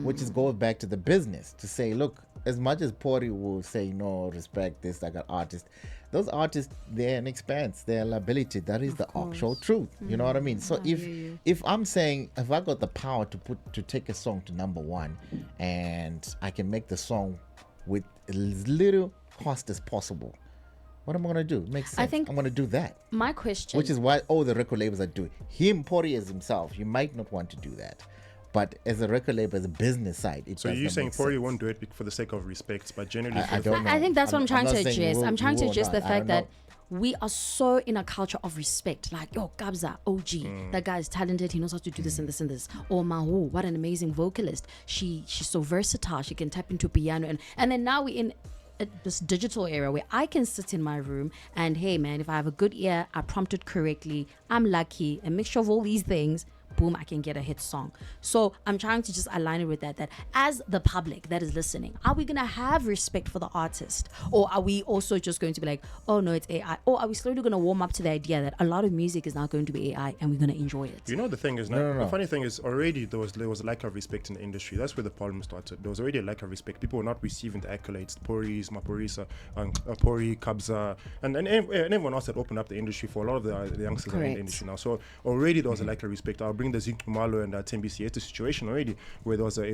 Speaker 2: which is goes back to the business to say, look, as much as Pori will say no, respect this, I got artists, those artists, they're an expense, they're a liability. That is the actual truth. You know what I mean? So if I'm saying, if I got the power to take a song to #1 and I can make the song with as little cost as possible, what am I gonna do? Makes sense.
Speaker 4: I think-
Speaker 2: I'm gonna do that.
Speaker 4: My question.
Speaker 2: Which is why all the record labels are doing. Pori as himself, you might not want to do that. But as a record label, as a business side, it
Speaker 6: So
Speaker 2: does
Speaker 6: you're
Speaker 2: not
Speaker 6: saying
Speaker 2: make
Speaker 6: Pori
Speaker 2: sense.
Speaker 6: won't do it for the sake of respect, but generally
Speaker 2: I don't know.
Speaker 4: I think that's what I'm trying
Speaker 2: not
Speaker 4: to
Speaker 2: saying
Speaker 4: address.
Speaker 2: you
Speaker 4: I'm trying to
Speaker 2: will
Speaker 4: address
Speaker 2: not.
Speaker 4: the
Speaker 2: I
Speaker 4: fact
Speaker 2: don't
Speaker 4: that
Speaker 2: know.
Speaker 4: we are so in a culture of respect. Like, yo, Kabza, OG, that guy is talented. He knows how to do this and this and this. Or Mahu, what an amazing vocalist. She's so versatile. She can tap into piano. And then now we're in this digital era where I can sit in my room and, hey, man, if I have a good ear, I prompted correctly, I'm lucky, a mixture of all these things, boom, I can get a hit song. So I'm trying to just align it with that as the public that is listening, are we going to have respect for the artist? Or are we also just going to be like, oh no, it's AI? Or are we slowly going to warm up to the idea that a lot of music is now going to be AI and we're going to enjoy it?
Speaker 6: You know, the thing is,
Speaker 2: No.
Speaker 6: the funny thing is, already there was a lack of respect in the industry. That's where the problem started. There was already a lack of respect. People were not receiving the accolades, Poris, Maporisa, Pori, Kabza, and everyone else that opened up the industry for a lot of the youngsters that are in
Speaker 4: Correct.
Speaker 6: the industry now. So already there was a lack of respect. I'll bring the Zinc Malo and Tembi Sieta situation already, where there was an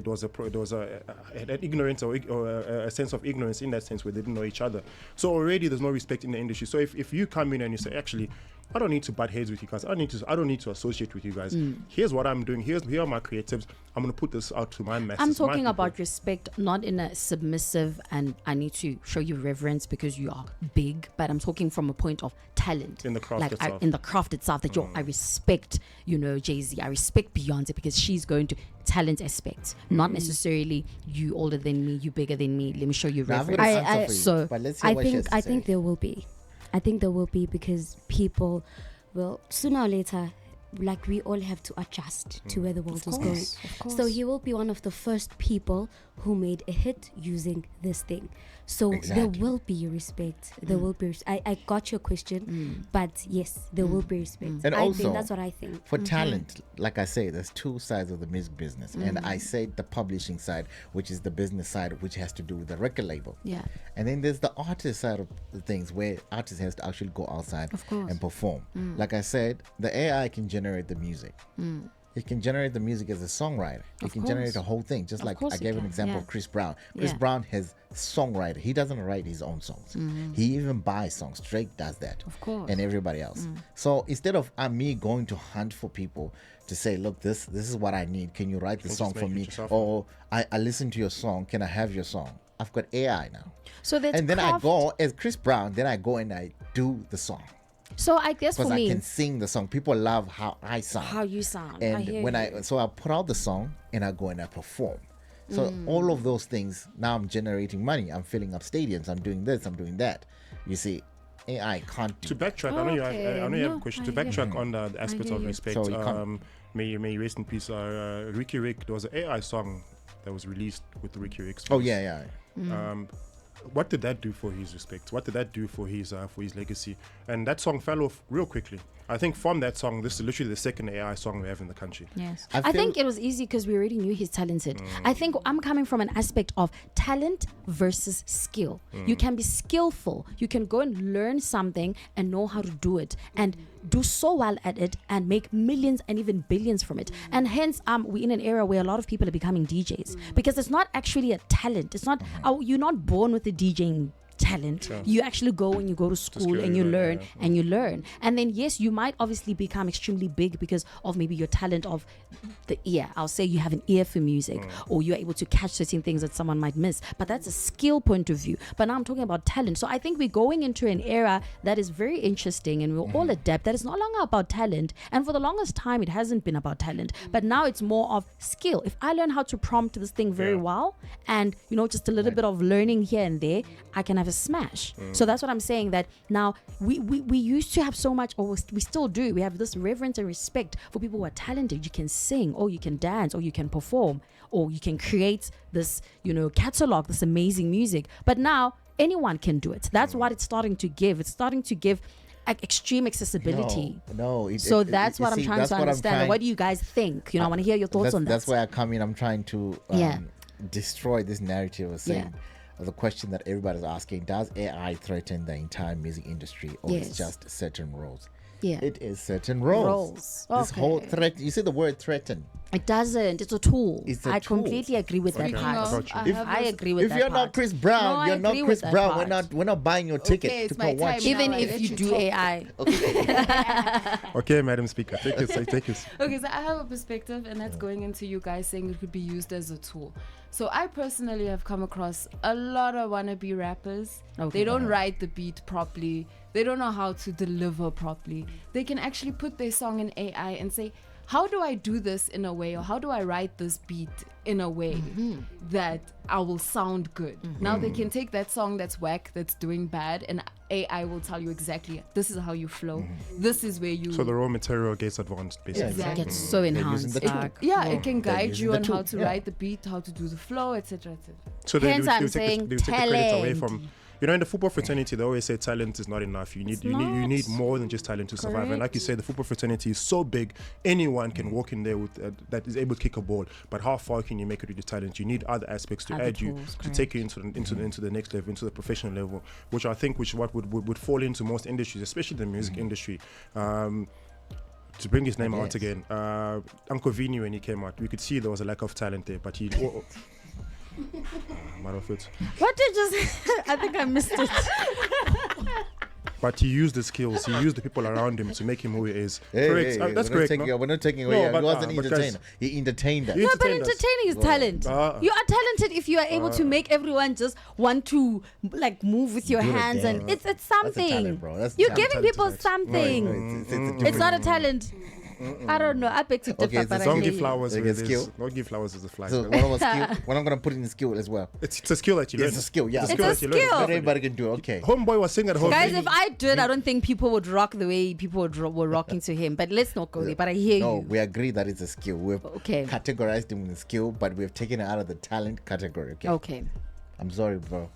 Speaker 6: ignorance or a sense of ignorance in that sense, where they didn't know each other. So already there's no respect in the industry. So if you come in and you say, actually, I don't need to butt heads with you guys. I don't need to associate with you guys. Here's what I'm doing. Here are my creatives. I'm gonna put this out to my masses.
Speaker 4: I'm
Speaker 6: my
Speaker 4: talking
Speaker 6: people.
Speaker 4: about respect, not in a submissive and I need to show you reverence because you are big, but I'm talking from a point of talent.
Speaker 6: In the craft itself.
Speaker 4: In the craft itself, that I respect, Jay-Z. I respect Beyonce because she's going to talent aspect, not necessarily you older than me, you bigger than me. Let me show you
Speaker 2: Now, I've
Speaker 4: reverence.
Speaker 2: got an answer
Speaker 5: I-
Speaker 2: for you,
Speaker 4: so
Speaker 2: but let's hear
Speaker 5: I
Speaker 2: what she has
Speaker 5: think
Speaker 2: to
Speaker 5: I
Speaker 2: say.
Speaker 5: think there will be. I think there will be because people will sooner or later, like we all have to adjust to where the world is going.
Speaker 4: Of course.
Speaker 5: So he will be one of the first people who made a hit using this thing. So
Speaker 2: Exactly.
Speaker 5: there will be respect. There will be. I got your question, but yes, there will be respect.
Speaker 2: And
Speaker 5: I
Speaker 2: also,
Speaker 5: think that's what I think.
Speaker 2: For talent, like I say, there's two sides of the music business. And I said the publishing side, which is the business side, which has to do with the record label.
Speaker 4: Yeah.
Speaker 2: And then there's the artist side of the things where artists has to actually go outside
Speaker 4: Of course.
Speaker 2: and perform. Like I said, the AI can generate the music. It can generate the music as a songwriter. It can generate the whole thing. Just
Speaker 4: Of
Speaker 2: like
Speaker 4: course
Speaker 2: I
Speaker 4: it
Speaker 2: gave an
Speaker 4: can,
Speaker 2: example
Speaker 4: yeah.
Speaker 2: of Chris Brown. Chris
Speaker 4: Yeah.
Speaker 2: Brown has songwriter. He doesn't write his own songs. He even buys songs. Drake does that.
Speaker 4: Of course.
Speaker 2: And everybody else. So instead of me going to hunt for people to say, look, this is what I need. Can you write the
Speaker 6: can
Speaker 2: song
Speaker 6: just
Speaker 2: for
Speaker 6: make it
Speaker 2: me?
Speaker 6: yourself.
Speaker 2: Or I listen to your song. Can I have your song? I've got AI now.
Speaker 4: So that's
Speaker 2: And then
Speaker 4: craft.
Speaker 2: I go as Chris Brown. Then I go and I do the song.
Speaker 4: So I guess
Speaker 2: Because
Speaker 4: for
Speaker 2: I
Speaker 4: me,
Speaker 2: can sing the song. People love how I sound.
Speaker 4: how you sound. I
Speaker 2: And
Speaker 4: hear
Speaker 2: when
Speaker 4: you.
Speaker 2: I put out the song and I go and I perform. So all of those things, now I'm generating money. I'm filling up stadiums. I'm doing this. I'm doing that. You see, AI can't do
Speaker 6: To
Speaker 2: that.
Speaker 6: backtrack, I know you have,
Speaker 4: Okay,
Speaker 6: I know you have a
Speaker 4: no,
Speaker 6: question.
Speaker 4: I
Speaker 6: To
Speaker 4: hear
Speaker 6: backtrack
Speaker 4: you.
Speaker 6: on the aspect
Speaker 4: hear
Speaker 6: of
Speaker 4: you.
Speaker 6: respect,
Speaker 2: So you can't-
Speaker 6: may you rest in peace. Ricky Rick, there was an AI song that was released with Ricky Rick's
Speaker 2: Oh,
Speaker 6: voice.
Speaker 2: yeah.
Speaker 6: What did that do for his respect? What did that do for his legacy? And that song fell off real quickly. I think from that song, this is literally the second AI song we have in the country.
Speaker 4: Yes.
Speaker 2: I
Speaker 4: I think
Speaker 2: feel-
Speaker 4: it was easy because we already knew he's talented. I think I'm coming from an aspect of talent versus skill. You can be skillful. You can go and learn something and know how to do it and do so well at it and make millions and even billions from it. And hence, we're in an era where a lot of people are becoming DJs because it's not actually a talent. It's not, you're not born with a DJing talent. You actually go and you go to school and you learn and you learn. And then yes, you might obviously become extremely big because of maybe your talent of the ear. I'll say you have an ear for music or you're able to catch certain things that someone might miss. But that's a skill point of view. But now I'm talking about talent. So I think we're going into an era that is very interesting and we'll all adapt. That is no longer about talent. And for the longest time, it hasn't been about talent. But now it's more of skill. If I learn how to prompt this thing very well and, just a little bit of learning here and there, I can have a smash. So that's what I'm saying, that now we used to have so much, or we still do, we have this reverence and respect for people who are talented. You can sing, or you can dance, or you can perform, or you can create this catalog, this amazing music. But now anyone can do it. That's what it's starting to give. It's starting to give extreme accessibility.
Speaker 2: No.
Speaker 4: So that's what I'm trying to understand. What do you guys think? I want to hear your thoughts on that.
Speaker 2: That's where I come in. I'm trying to
Speaker 4: Yeah.
Speaker 2: destroy this narrative of saying of the question that everybody's asking: does AI threaten the entire music industry, or
Speaker 4: Yes.
Speaker 2: it's just certain roles?
Speaker 4: Yeah.
Speaker 2: It is certain roles.
Speaker 4: Roles.
Speaker 2: This whole
Speaker 4: Okay.
Speaker 2: threat. You see the word threaten.
Speaker 4: It doesn't. It's a tool.
Speaker 2: It's a
Speaker 4: I
Speaker 2: tool.
Speaker 4: completely agree with that
Speaker 3: Speaking
Speaker 4: part.
Speaker 3: of,
Speaker 4: I agree with
Speaker 2: If
Speaker 4: that
Speaker 2: you're
Speaker 4: part.
Speaker 2: not Chris Brown,
Speaker 4: No, I
Speaker 2: you're not
Speaker 4: agree
Speaker 2: Chris
Speaker 4: with that
Speaker 2: Brown.
Speaker 4: part.
Speaker 2: We're not buying your ticket
Speaker 3: Okay,
Speaker 2: to
Speaker 3: it's
Speaker 2: go
Speaker 3: my
Speaker 2: watch.
Speaker 3: time.
Speaker 4: Even
Speaker 3: Now I
Speaker 4: if
Speaker 3: let
Speaker 4: you
Speaker 3: you
Speaker 4: do
Speaker 3: talk.
Speaker 4: AI.
Speaker 6: Okay, Madam Speaker, take it. Take it.
Speaker 3: Okay, so I have a perspective, and that's going into you guys saying it could be used as a tool. So I personally have come across a lot of wannabe rappers.
Speaker 4: Okay.
Speaker 3: They don't write the beat properly. They don't know how to deliver properly. They can actually put their song in AI and say, how do I do this in a way, or how do I write this beat in a way that I will sound good? Now they can take that song that's whack, that's doing bad, and AI will tell you exactly, this is how you flow. This is where you...
Speaker 6: So the raw material gets advanced, basically.
Speaker 3: Exactly.
Speaker 4: Gets so
Speaker 2: using
Speaker 4: enhanced.
Speaker 2: the tool.
Speaker 4: Like,
Speaker 3: it can
Speaker 2: They're
Speaker 3: guide
Speaker 2: using
Speaker 3: you
Speaker 2: the
Speaker 3: on
Speaker 2: tool,
Speaker 3: how to
Speaker 2: yeah.
Speaker 3: write the beat, how to do the flow, etc., etc.
Speaker 6: So they
Speaker 4: Hence
Speaker 6: do
Speaker 4: I'm
Speaker 6: take
Speaker 4: saying
Speaker 6: the credit away
Speaker 4: talent.
Speaker 6: from. You know, in the football fraternity, they always say talent is not enough. You need more than just talent to survive. And like you say, the football fraternity is so big, anyone can walk in there with that is able to kick a ball. But how far can you make it with your talent? You need other aspects to
Speaker 4: Other
Speaker 6: add you
Speaker 4: tools,
Speaker 6: to take you into the next level, into the professional level, which I think would fall into most industries, especially the music industry. To bring his name out again, Uncle Vini, when he came out, we could see there was a lack of talent there, but he. Matter of it.
Speaker 4: what did you say? I think I missed it.
Speaker 6: But he used the skills, he used the people around him to make him who he is.
Speaker 2: Hey,
Speaker 6: Correct.
Speaker 2: hey,
Speaker 6: That's
Speaker 2: we're
Speaker 6: correct.
Speaker 2: Not taking,
Speaker 6: No?
Speaker 2: we're not taking away.
Speaker 6: No,
Speaker 2: He
Speaker 6: but,
Speaker 2: wasn't
Speaker 6: but
Speaker 2: entertainer.
Speaker 6: guys-
Speaker 2: He entertained us.
Speaker 6: He
Speaker 4: No, but
Speaker 6: entertained us.
Speaker 4: entertaining is talent. You are talented if you are able to make everyone just want to like move with your
Speaker 2: Do the
Speaker 4: hands, and
Speaker 2: dance.
Speaker 4: it's
Speaker 2: That's a
Speaker 4: something.
Speaker 2: talent, bro. That's
Speaker 4: You're
Speaker 2: talent.
Speaker 4: giving people
Speaker 6: Talent.
Speaker 4: something. It's not a talent. I don't know. I beg to differ,
Speaker 2: Okay,
Speaker 4: but
Speaker 2: so
Speaker 4: I
Speaker 6: Don't
Speaker 4: hear
Speaker 6: give
Speaker 4: you.
Speaker 6: flowers
Speaker 2: Like
Speaker 6: where
Speaker 2: a
Speaker 6: it is.
Speaker 2: skill?
Speaker 6: Don't give flowers as a flag.
Speaker 2: So one of our skill. What I'm gonna put in skill as well.
Speaker 6: It's a skill that you learn.
Speaker 2: It's a skill. Yeah,
Speaker 4: It's a
Speaker 6: that you learn.
Speaker 4: skill.
Speaker 2: Not everybody can do. It. Okay.
Speaker 6: Homeboy was singing at home.
Speaker 4: Guys, if I did, I don't think people would rock the way people were rocking to him. But let's not go there. But I hear
Speaker 2: No,
Speaker 4: you.
Speaker 2: we agree that it's a skill. We've
Speaker 4: Okay.
Speaker 2: categorized him in skill, but we've taken it out of the talent category. Okay.
Speaker 4: Okay.
Speaker 2: I'm sorry, bro.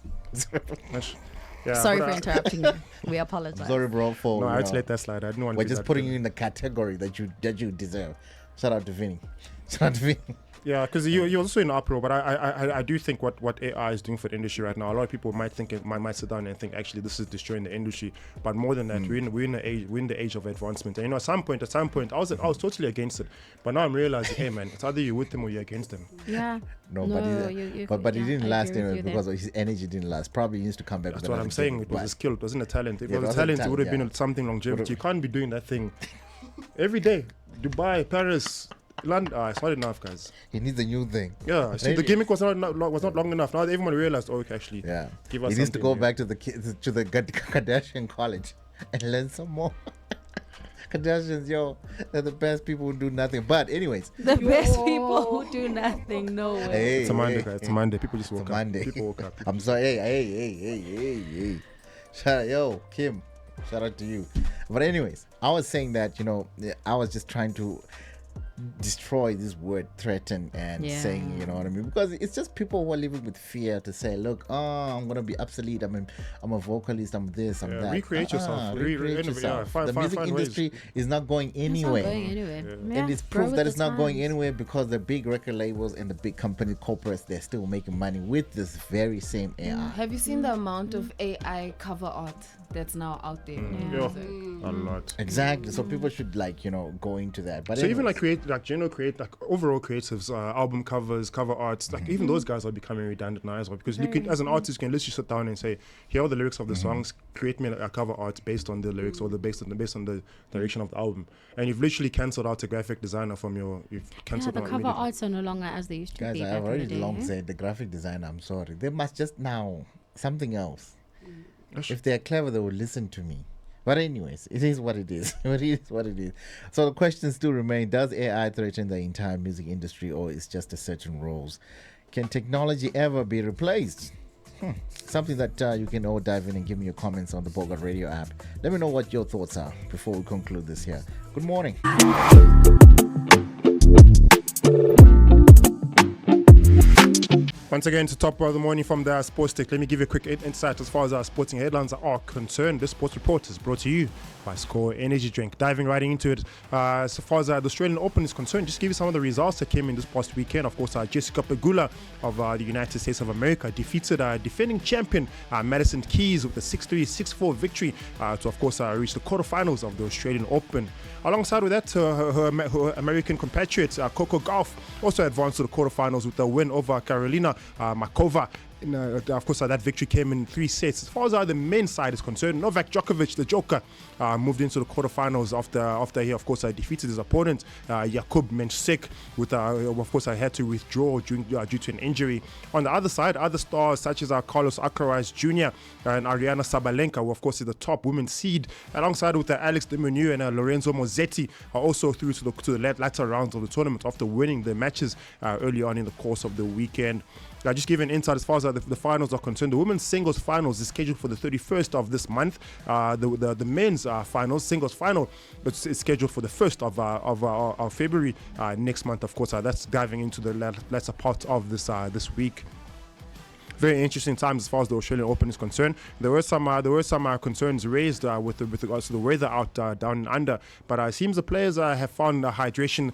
Speaker 6: Yeah,
Speaker 4: Sorry
Speaker 6: but
Speaker 4: for interrupting you. We
Speaker 2: I'm
Speaker 4: apologize.
Speaker 2: sorry, bro. For
Speaker 6: No, I
Speaker 2: you
Speaker 6: had to
Speaker 2: know,
Speaker 6: let that slide. I didn't want to
Speaker 2: we're
Speaker 6: do
Speaker 2: just
Speaker 6: that.
Speaker 2: putting you in the category that you deserve. Shout out to Vinny. Shout out to Vinny.
Speaker 6: Yeah, because you're also in uproar, but I do think what AI is doing for the industry right now, a lot of people might think might sit down and think actually this is destroying the industry. But more than that, we're in the age of advancement. And at some point, I was totally against it, but now I'm realizing, hey man, it's either you're with them or you're against them.
Speaker 4: Yeah.
Speaker 2: No,
Speaker 4: you-
Speaker 2: but
Speaker 4: yeah,
Speaker 2: it didn't
Speaker 4: I
Speaker 2: last
Speaker 4: agree with
Speaker 2: anyway
Speaker 4: you there.
Speaker 2: because his energy didn't last. Probably he needs to come back.
Speaker 6: That's
Speaker 2: with
Speaker 6: what
Speaker 2: another
Speaker 6: I'm saying.
Speaker 2: gig.
Speaker 6: It was a
Speaker 2: Right.
Speaker 6: skill. It wasn't a talent. If
Speaker 2: Yeah,
Speaker 6: it was a talent, it would have
Speaker 2: yeah.
Speaker 6: been something longevity. You can't be doing that thing every day. Dubai, Paris, London. It's not enough, guys.
Speaker 2: He needs a new thing.
Speaker 6: Yeah, see, the
Speaker 2: Maybe.
Speaker 6: gimmick was not long enough. Now everyone realized, oh, okay, actually,
Speaker 2: Yeah.
Speaker 6: give us
Speaker 2: He needs to
Speaker 6: something
Speaker 2: go
Speaker 6: new.
Speaker 2: back to the Kardashian college and learn some more. Kardashians, yo, they're the best people who do nothing. But anyways,
Speaker 4: The best people who do nothing. No way.
Speaker 2: hey,
Speaker 6: It's a Monday,
Speaker 2: hey,
Speaker 6: guys. It's a
Speaker 2: hey.
Speaker 6: Monday. People just
Speaker 2: It's
Speaker 6: woke
Speaker 2: a
Speaker 6: up.
Speaker 2: Monday.
Speaker 6: People woke up.
Speaker 2: I'm sorry. Hey. Shout out, yo, Kim. Shout out to you. But anyways, I was saying that, I was just trying to destroy this word threaten and
Speaker 4: Yeah.
Speaker 2: saying, you know what I mean? Because it's just people who are living with fear to say, look, I'm gonna be obsolete. I'm a vocalist. I'm this. I'm
Speaker 6: Yeah,
Speaker 2: that.
Speaker 6: recreate yourself.
Speaker 2: Recreate
Speaker 6: Innovate. Yeah,
Speaker 2: yourself.
Speaker 6: find
Speaker 2: The music
Speaker 6: ways.
Speaker 2: industry is not going anywhere.
Speaker 4: It's not going anywhere. Yeah,
Speaker 2: And it's
Speaker 4: grow
Speaker 2: proof
Speaker 4: with
Speaker 2: that
Speaker 4: the
Speaker 2: it's not going
Speaker 4: times.
Speaker 2: anywhere because the big record labels and the big company corporates, they're still making money with this very same AI.
Speaker 3: Have you seen the amount of AI cover art that's now out there?
Speaker 6: Yeah, a lot.
Speaker 2: Exactly. So people should go into that. But
Speaker 6: So even
Speaker 2: anyways,
Speaker 6: create overall creatives, album covers, cover arts, like even those guys are becoming redundant now as well. Because you can, as an artist, you can literally sit down and say, here are the lyrics of the songs, create me a cover art based on the lyrics or based on the direction of the album. And you've literally cancelled out a graphic designer you've
Speaker 4: Yeah,
Speaker 6: cancelled
Speaker 4: the
Speaker 6: out
Speaker 4: cover
Speaker 6: immediately.
Speaker 4: arts are no longer as they used to
Speaker 2: guys,
Speaker 4: be.
Speaker 2: I
Speaker 4: back
Speaker 2: have
Speaker 4: in
Speaker 2: already
Speaker 4: the day,
Speaker 2: long
Speaker 4: eh?
Speaker 2: said the graphic designer, I'm sorry. They must just now something else. If they're clever, they will listen to me. But anyways, it is what it is. It is what it is. So the question still remains, does AI threaten the entire music industry or is just a certain roles? Can technology ever be replaced? Something that you can all dive in and give me your comments on the Bogart Radio app. Let me know what your thoughts are before we conclude this here. Good morning.
Speaker 6: Once again, to top of the morning from the Sports Tech, let me give you a quick insight as far as our sporting headlines are concerned. This sports report is brought to you by Score Energy Drink. Diving right into it, so far as the Australian Open is concerned, just give you some of the results that came in this past weekend. Of course, Jessica Pegula of the United States of America defeated defending champion Madison Keys with a 6-3, 6-4 victory to, of course, reach the quarterfinals of the Australian Open. Alongside with that, her American compatriot Coco Gauff also advanced to the quarterfinals with a win over Karolina Markova. Of course, that victory came in 3 sets. As far as the men's side is concerned, Novak Djokovic, the Joker, moved into the quarterfinals after he, of course, defeated his opponent Jakub Menchik. With, of course, I had to withdraw due to an injury. On the other side, other stars such as Carlos Alcaraz Jr. and Ariana Sabalenka, who, of course, is the top women's seed, alongside with Alex de Minaur and Lorenzo Mozzetti, are also through to the latter rounds of the tournament after winning the matches early on in the course of the weekend. Just give an insight as far as the finals are concerned. The women's singles finals is scheduled for the 31st of this month. The men's finals, singles final, is scheduled for the 1st of February next month. Of course, that's diving into the latter part of this week. Very interesting times as far as the Australian Open is concerned. There were some concerns raised with regards to the weather out down and under, but it seems the players have found hydration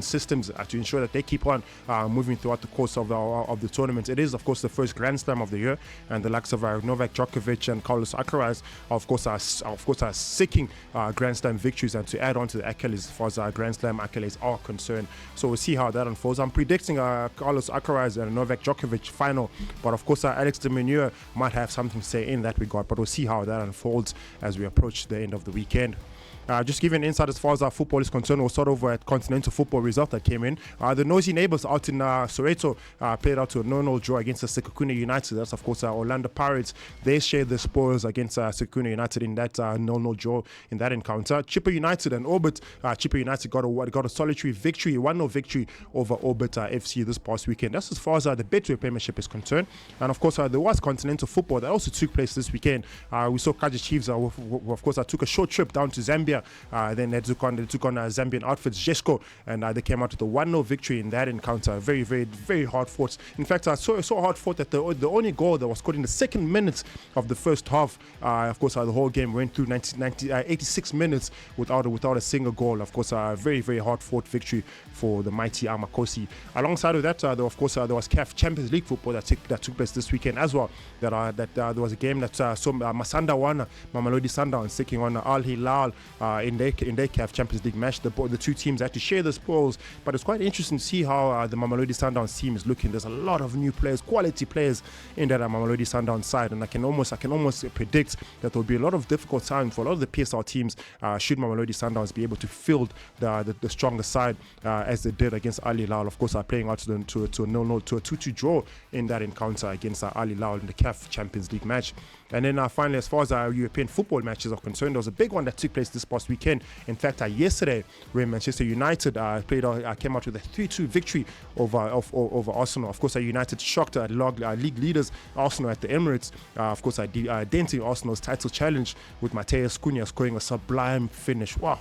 Speaker 6: systems to ensure that they keep on moving throughout the course of the tournament. It is, of course, the first Grand Slam of the year, and the likes of Novak Djokovic and Carlos Alcaraz, of course, are seeking Grand Slam victories and to add on to the accolades as far as Grand Slam accolades are concerned. So we'll see how that unfolds. I'm predicting Carlos Alcaraz and Novak Djokovic final. But of course, Alex de Minaur might have something to say in that regard. But we'll see how that unfolds as we approach the end of the weekend. Just give you an insight as far as our football is concerned. We'll start over at continental football result that came in. The noisy neighbours out in Soweto played out to a 0-0 draw against the Sekhukhune United. That's, of course, Orlando Pirates. They shared the spoils against Sekhukhune United in that 0-0 draw in that encounter. Chippa United and Orbit. Chippa United got a solitary victory, 1-0 victory over Orbit FC this past weekend. That's as far as the Betway Premiership is concerned. And of course, there was continental football that also took place this weekend. We saw Kaizer Chiefs, of course, took a short trip down to Zambia. Then they took on Zambian outfits Jesco, and they came out with a 1-0 victory in that encounter. Very, very, very hard fought. In fact, so hard fought that the only goal that was scored in the second minute of the first half, of course, the whole game went through 86 minutes without a single goal. Of course, a very, very hard fought victory for the mighty Amakosi. Alongside of that, there was CAF Champions League football that took place this weekend as well. There was a game that saw Masanda Wana, Mamelodi Sundowns taking on Al Hilal in their CAF Champions League match. The two teams had to share the spoils, but it's quite interesting to see how the Mamelodi Sundowns team is looking. There's a lot of new players, quality players in that Mamelodi Sundowns side, and I can almost predict that there'll be a lot of difficult times for a lot of the PSL teams should Mamelodi Sundowns be able to field the stronger side as they did against Al Hilal. Of course, playing out to a 0-0 to a 2-2 draw in that encounter against Al Hilal in the CAF Champions League match. And then finally, as far as our European football matches are concerned, there was a big one that took place this past weekend. In fact, yesterday, where Manchester United came out with a 3-2 victory over Arsenal. Of course, United shocked league leaders Arsenal at the Emirates. Of course, denting Arsenal's title challenge with Mateus Cunha scoring a sublime finish. Wow.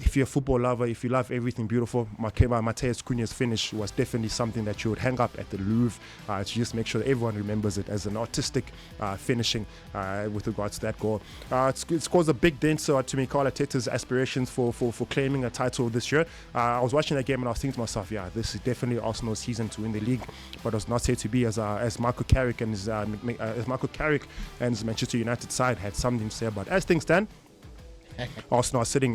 Speaker 6: If you're a football lover, if you love everything beautiful, Mateus Cunha's finish was definitely something that you would hang up at the Louvre to just make sure that everyone remembers it as an artistic finishing with regards to that goal. It caused a big dent to Mikel Arteta's aspirations for claiming a title this year. I was watching that game and I was thinking to myself, yeah, this is definitely Arsenal's season to win the league, but it was not said to be as Michael Carrick and his Manchester United side had something to say about. As things stand, Arsenal are sitting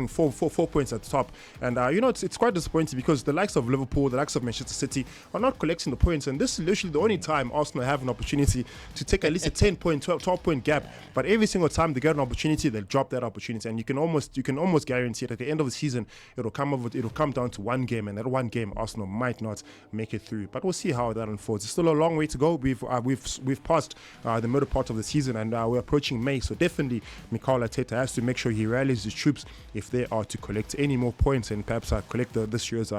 Speaker 6: four points at the top, and it's quite disappointing because the likes of Liverpool, the likes of Manchester City are not collecting the points, and this is literally the only time Arsenal have an opportunity to take at least a 10-point, 12-point gap. But every single time they get an opportunity, they'll drop that opportunity, and you can almost guarantee it at the end of the season it'll come down to one game, and that one game Arsenal might not make it through. But we'll see how that unfolds. It's still a long way to go. We've passed the middle part of the season, and we're approaching May, so definitely Mikel Arteta has has to make sure he rallies his troops if they are to collect any more points and perhaps collect this year's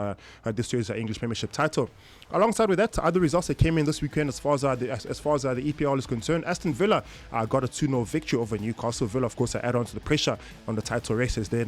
Speaker 6: English Premiership title. Alongside with that, other results that came in this weekend as far as the EPL is concerned, Aston Villa got a 2-0 victory over Newcastle. Villa, of course, add on to the pressure on the title race as they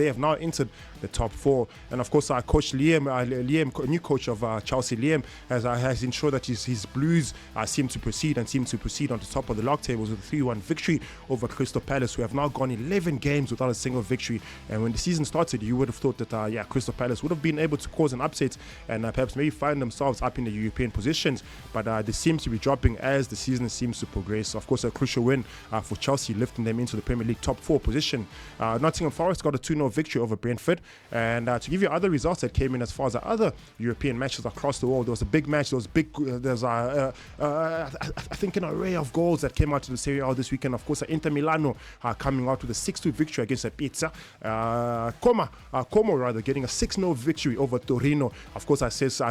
Speaker 6: have now entered the top 4. And of course, coach Liam, new coach of Chelsea, Liam has ensured that his Blues seem to proceed on the top of the log tables with a 3-1 victory over Crystal Palace, who have now gone 11 games without a single victory. And when the season started, you would have thought that Crystal Palace would have been able to cause an upset and perhaps maybe find themselves up in the European positions, but they seem to be dropping as the season seems to progress. Of course, a crucial win for Chelsea, lifting them into the Premier League top 4 position. Nottingham Forest got a 2-0 victory over Brentford. And to give you other results that came in as far as the other European matches across the world, there was a big match. There's I think an array of goals that came out to the Serie A this weekend. Of course, Inter Milano coming out with a 6-2 victory against Pizza. Como getting a 6-0 victory over Torino. Of course, says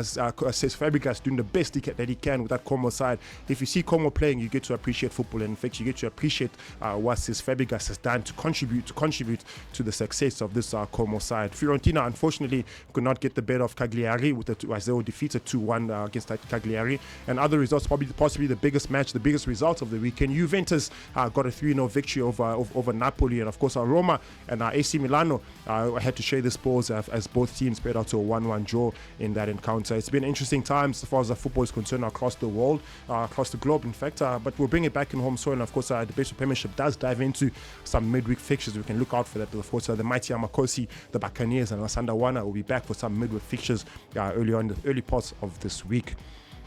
Speaker 6: Fabregas doing the best that he can with that Como side. If you see Como playing, you get to appreciate football, and in fact, you get to appreciate what Cesc Fabregas has done to contribute to the success of this Como side. Fiorentina, unfortunately, could not get the better of Cagliari as they were defeated 2-1 against Cagliari. And other results, possibly the biggest match, the biggest result of the weekend. Juventus got a 3-0 victory over Napoli, and of course, Roma and AC Milano had to share the spoils as both teams paired out to a 1-1 draw in that encounter. It's been interesting times as far as the football is concerned across the world, across the globe, in fact. But we'll bring it back in home soil. And of course, the Base Premiership does dive into some midweek fixtures. We can look out for that. Of course, the mighty Amakosi, the Buccaneers, and Asandawana will be back for some midweek fixtures early parts of this week.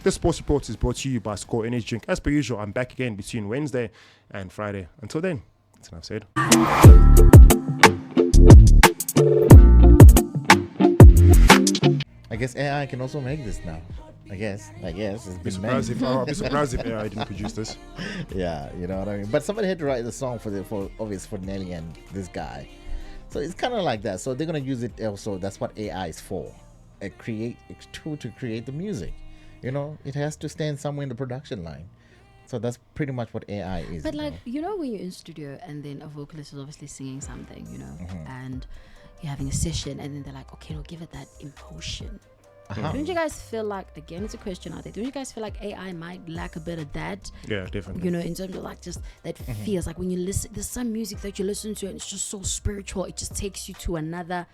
Speaker 6: This Sports Report is brought to you by Score Energy Drink. As per usual, I'm back again between Wednesday and Friday. Until then, that's enough said.
Speaker 2: I guess AI can also make this now. I guess it's been made.
Speaker 6: I'll be surprised if AI didn't produce this.
Speaker 2: Yeah, you know what I mean. But somebody had to write the song for Nelly and this guy, so it's kind of like that. So they're gonna use it also. That's what AI is for. A tool to create the music. You know, it has to stand somewhere in the production line. So that's pretty much what AI is.
Speaker 4: But when you're in studio and then a vocalist is obviously singing something, and you're having a session, and then they're like, okay, no, give it that emotion. Don't you guys feel like, again, it's a question out there, don't you guys feel like AI might lack a bit of that?
Speaker 6: Yeah, definitely.
Speaker 4: In terms of just that feels like when you listen, there's some music that you listen to and it's just so spiritual, it just takes you to another,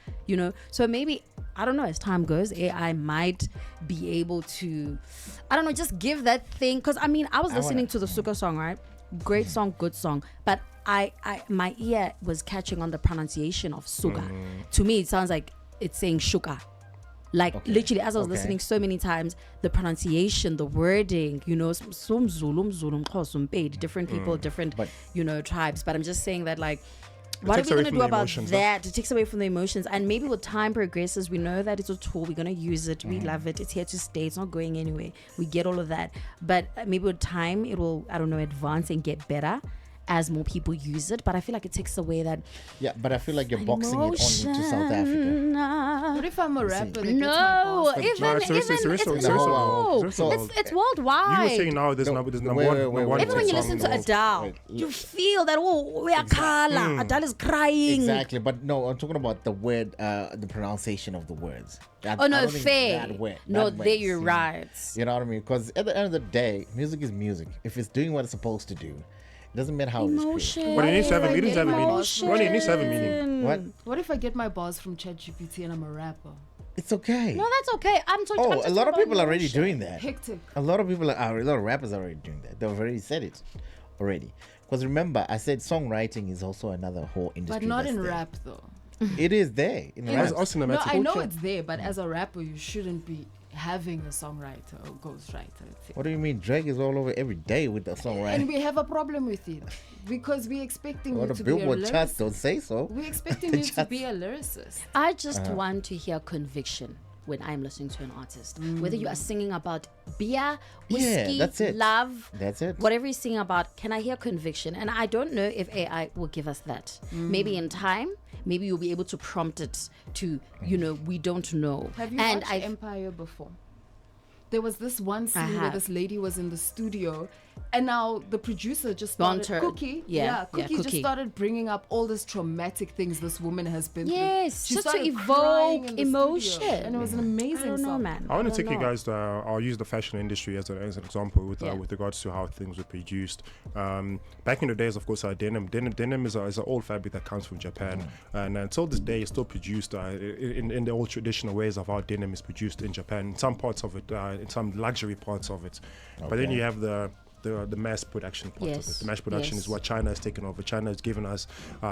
Speaker 4: So maybe, I don't know, as time goes, AI might be able to, I don't know, just give that thing. Because I was listening to the Suka song, right? Great song, good song. But my ear was catching on the pronunciation of Suga. To me, it sounds like it's saying Shuka. Literally, as I was listening so many times, the pronunciation, the wording, different people, different, tribes. But I'm just saying that, what are we going to do about that? It takes away from the emotions. And maybe with time progresses, we know that it's a tool. We're going to use it. We love it. It's here to stay. It's not going anywhere. We get all of that. But maybe with time, it will, advance and get better as more people use it. But I feel like it takes away that.
Speaker 2: Yeah, but I feel like you're boxing it only to South Africa.
Speaker 3: What if I'm a rapper?
Speaker 4: No, it's worldwide.
Speaker 6: You were saying now there's number one.
Speaker 4: Even when you listen to Adele, you feel that, we are Kala. Adele is crying.
Speaker 2: Exactly, but no, I'm talking about the word, the pronunciation of the words.
Speaker 4: Fair. There you're right.
Speaker 2: You know what I mean? Because at the end of the day, music is music. If it's doing what it's supposed to do, it doesn't matter how it's created.
Speaker 6: But it needs to have a meaning.
Speaker 3: What if I get my bars from ChatGPT and I'm a rapper?
Speaker 2: It's okay.
Speaker 4: No, that's okay. I'm
Speaker 2: a lot of people are already doing that.
Speaker 3: Hectic.
Speaker 2: A lot of rappers are already doing that. They've already said it already. Because remember, I said songwriting is also another whole industry.
Speaker 3: But not in rap, though.
Speaker 2: It is there.
Speaker 3: No, I know it's there, but as a rapper, you shouldn't be having a songwriter or ghostwriter.
Speaker 2: What do you mean? Drake is all over every day with the songwriter.
Speaker 3: And we have a problem with it because we're expecting you to be a
Speaker 2: Billboard charts
Speaker 3: lyricist.
Speaker 2: Don't say so.
Speaker 3: We're expecting you to be a lyricist.
Speaker 4: I just want to hear conviction when I'm listening to an artist. Whether you are singing about beer, whiskey,
Speaker 2: that's it.
Speaker 4: love,
Speaker 2: That's it.
Speaker 4: whatever you're singing about, can I hear conviction? And I don't know if AI will give us that. Maybe in time, maybe you'll be able to prompt it to, we don't know.
Speaker 3: Have you watched Empire before? there was this one scene where
Speaker 4: have.
Speaker 3: this lady was in the studio, and now the producer just started,
Speaker 4: Wanted.
Speaker 3: Cookie,
Speaker 4: Yeah,
Speaker 3: Cookie just
Speaker 4: Cookie.
Speaker 3: started bringing up all these traumatic things this woman has been
Speaker 4: Yes,
Speaker 3: through.
Speaker 4: just to
Speaker 3: started
Speaker 4: evoke
Speaker 3: crying in the
Speaker 4: emotion.
Speaker 3: studio, and it was an amazing
Speaker 4: I don't know,
Speaker 3: song.
Speaker 4: man.
Speaker 6: I want to
Speaker 4: don't
Speaker 6: take you
Speaker 4: know.
Speaker 6: guys to, I'll use the fashion industry as an example with
Speaker 4: Yeah.
Speaker 6: with regards to how things were produced. Back in the days, of course, denim is an old fabric that comes from Japan, and until this day, it's still produced in the old traditional ways of how denim is produced in Japan. In some parts of it, in some luxury parts of it, but then you have the mass production part of it.
Speaker 4: Yes,
Speaker 6: The mass production
Speaker 4: yes.
Speaker 6: is what China has taken over. China has given us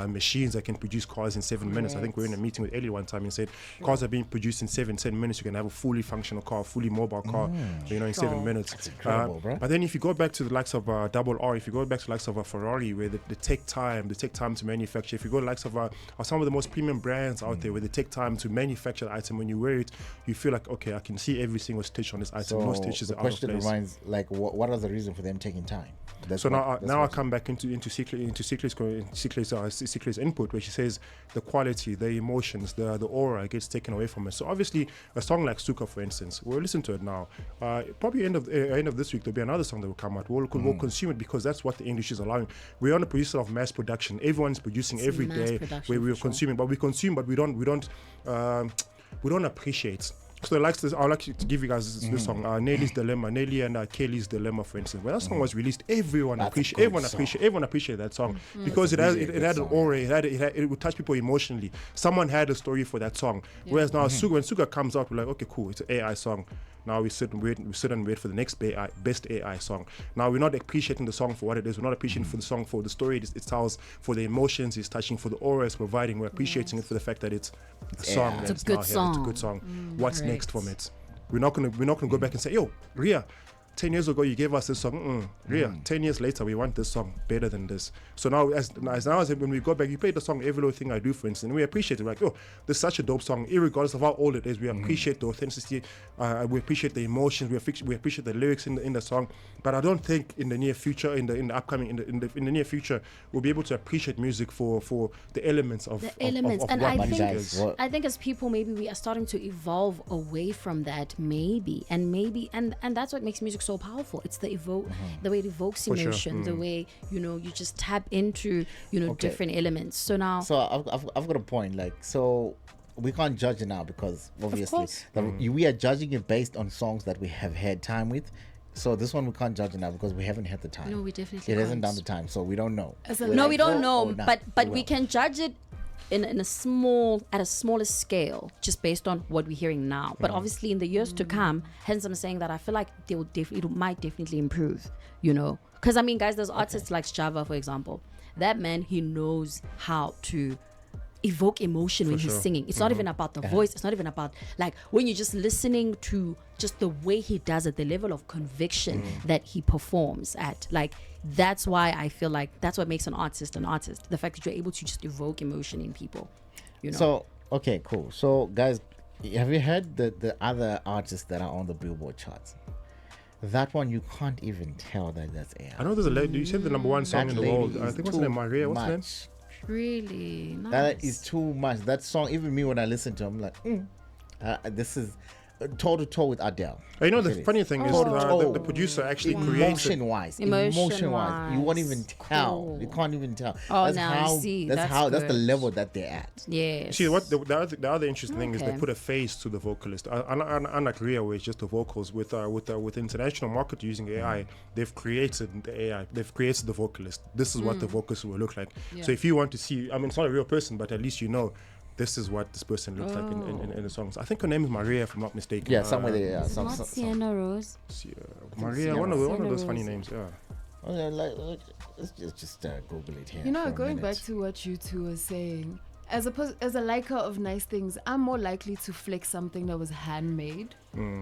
Speaker 6: machines that can produce cars in 7 minutes. I think we were in a meeting with Ellie one time and said cars are being produced in 10 minutes. You can have a fully functional car, fully mobile car, in 7 minutes. That's
Speaker 2: incredible, bro.
Speaker 6: But then if you go back to the likes of Double R, if you go back to the likes of a Ferrari, where they take time to manufacture. If you go to the likes of some of the most premium brands out there, where they take time to manufacture the item, when you wear it, you feel like, okay, I can see every single stitch on this item.
Speaker 2: So
Speaker 6: No stitches
Speaker 2: the
Speaker 6: are out of
Speaker 2: question
Speaker 6: place.
Speaker 2: reminds, like, what is the reason for them taking time? That's
Speaker 6: So
Speaker 2: what- that's
Speaker 6: now I
Speaker 2: what-
Speaker 6: come back into Secret's input, where she says the quality, the emotions, the aura gets taken away from it. So obviously a song like Suka, for instance, we'll listen to it now. Probably end of this week there'll be another song that will come out. We'll consume it because that's what the industry is allowing. We're on a producer of mass production. Everyone's producing
Speaker 4: It's
Speaker 6: every
Speaker 4: mass
Speaker 6: day.
Speaker 4: production
Speaker 6: Where we're
Speaker 4: for sure.
Speaker 6: consuming, but we consume, but we don't appreciate. So I'd like to give you guys this song, Nelly's Dilemma, Nelly and Kelly's Dilemma, for instance. When that song was released, everyone
Speaker 2: That's a
Speaker 6: appreciated
Speaker 2: good
Speaker 6: everyone appreciated that song because it
Speaker 2: really
Speaker 6: had
Speaker 2: good
Speaker 6: an
Speaker 2: song.
Speaker 6: aura, it would touch people emotionally. Someone had a story for that song. Whereas now when Suga comes out, we're like, okay, cool, it's an AI song. Now we sit and wait for the next best AI song. Now we're not appreciating the song for what it is. We're not appreciating for the song for the story it tells, for the emotions it's touching, for the aura it's providing. We're appreciating it for the fact that it's a song.
Speaker 2: AI.
Speaker 6: That's
Speaker 4: It's a good
Speaker 6: now here. It's a
Speaker 4: song.
Speaker 6: good song. What's next
Speaker 4: correct.
Speaker 6: from it? We're not gonna go back and say, yo, Ria, 10 years ago you gave us this song. Ria, 10 years later we want this song better than this. So now as when we go back, you play the song Every Little Thing I Do, for instance, and we appreciate it. Like, oh, this is such a dope song, irregardless of how old it is. We appreciate the authenticity, we appreciate the emotions, we appreciate the lyrics in the song. But I don't think in the near future, in the near future, we'll be able to appreciate music for the elements of
Speaker 4: elements.
Speaker 6: of
Speaker 4: And
Speaker 6: what
Speaker 4: I
Speaker 6: music
Speaker 4: think
Speaker 6: is.
Speaker 2: What-
Speaker 4: I think as people, maybe we are starting to evolve away from that, and that's what makes music so powerful. It's the way it evokes
Speaker 6: For sure.
Speaker 4: emotion, the way you just tap into
Speaker 2: Okay.
Speaker 4: different elements. So now,
Speaker 2: So I've got a point. Like, so we can't judge it now because obviously
Speaker 4: course.
Speaker 2: we are judging it based on songs that we have had time with. So this one we can't judge it now because we haven't had the time.
Speaker 4: No, we definitely
Speaker 2: It hasn't
Speaker 4: can't.
Speaker 2: done the time, so we don't know.
Speaker 4: no, we don't
Speaker 2: Or
Speaker 4: know,
Speaker 2: not.
Speaker 4: but we
Speaker 2: will.
Speaker 4: can judge it at a smaller scale, just based on what we're hearing now. But obviously, in the years to come, hence I'm saying that I feel like it might definitely improve. Because I mean, guys, there's artists like Java, for example. That man, he knows how to evoke emotion when he's
Speaker 6: sure.
Speaker 4: singing. It's not even about the voice. It's not even about, like, when you're just listening to just the way he does it, the level of conviction that he performs at. Like, that's why I feel like that's what makes an artist. The fact that you're able to just evoke emotion in people.
Speaker 2: So okay, cool. So guys, have you heard the other artists that are on the Billboard charts? That one you can't even tell that's AI.
Speaker 6: I know there's a lady. You said the number one song
Speaker 2: That
Speaker 6: in the
Speaker 2: lady
Speaker 6: world. I
Speaker 2: is
Speaker 6: think what's her name,
Speaker 2: too
Speaker 6: Maria. What's her name?
Speaker 2: much.
Speaker 4: Really nice.
Speaker 2: That is too much. That song, even me when I listen to it, I'm like, this is toe to toe with Adele.
Speaker 6: You know, the
Speaker 2: It is.
Speaker 6: funny thing is
Speaker 2: Toe to toe.
Speaker 6: the producer actually creates it.
Speaker 2: Emotion wise, you won't even tell.
Speaker 4: Cool.
Speaker 2: You can't even tell.
Speaker 4: Oh,
Speaker 2: that's
Speaker 4: now I
Speaker 2: how,
Speaker 4: see.
Speaker 2: That's
Speaker 4: That's
Speaker 2: how. That's the
Speaker 4: good.
Speaker 2: level that they're at.
Speaker 4: Yes.
Speaker 6: See, what the other interesting thing is they
Speaker 4: Okay.
Speaker 6: put a face to the vocalist. Unlike Ria, where it's just the vocals, with international market using AI, they've created the AI. They've created the vocalist. This is what the vocalist will look like. So if you want to see, I mean, it's not a real person, but at least you know. This is what this person looks like in the songs. I think her name is Maria, if I'm not mistaken.
Speaker 2: Yeah, somewhere there. Yeah,
Speaker 4: Not Sienna Rose.
Speaker 6: Maria, one of those funny names. Yeah.
Speaker 2: Okay, let's just Google it here. for a
Speaker 3: Going back
Speaker 2: minute.
Speaker 3: to what you two were saying, as a liker of nice things, I'm more likely to flex something that was handmade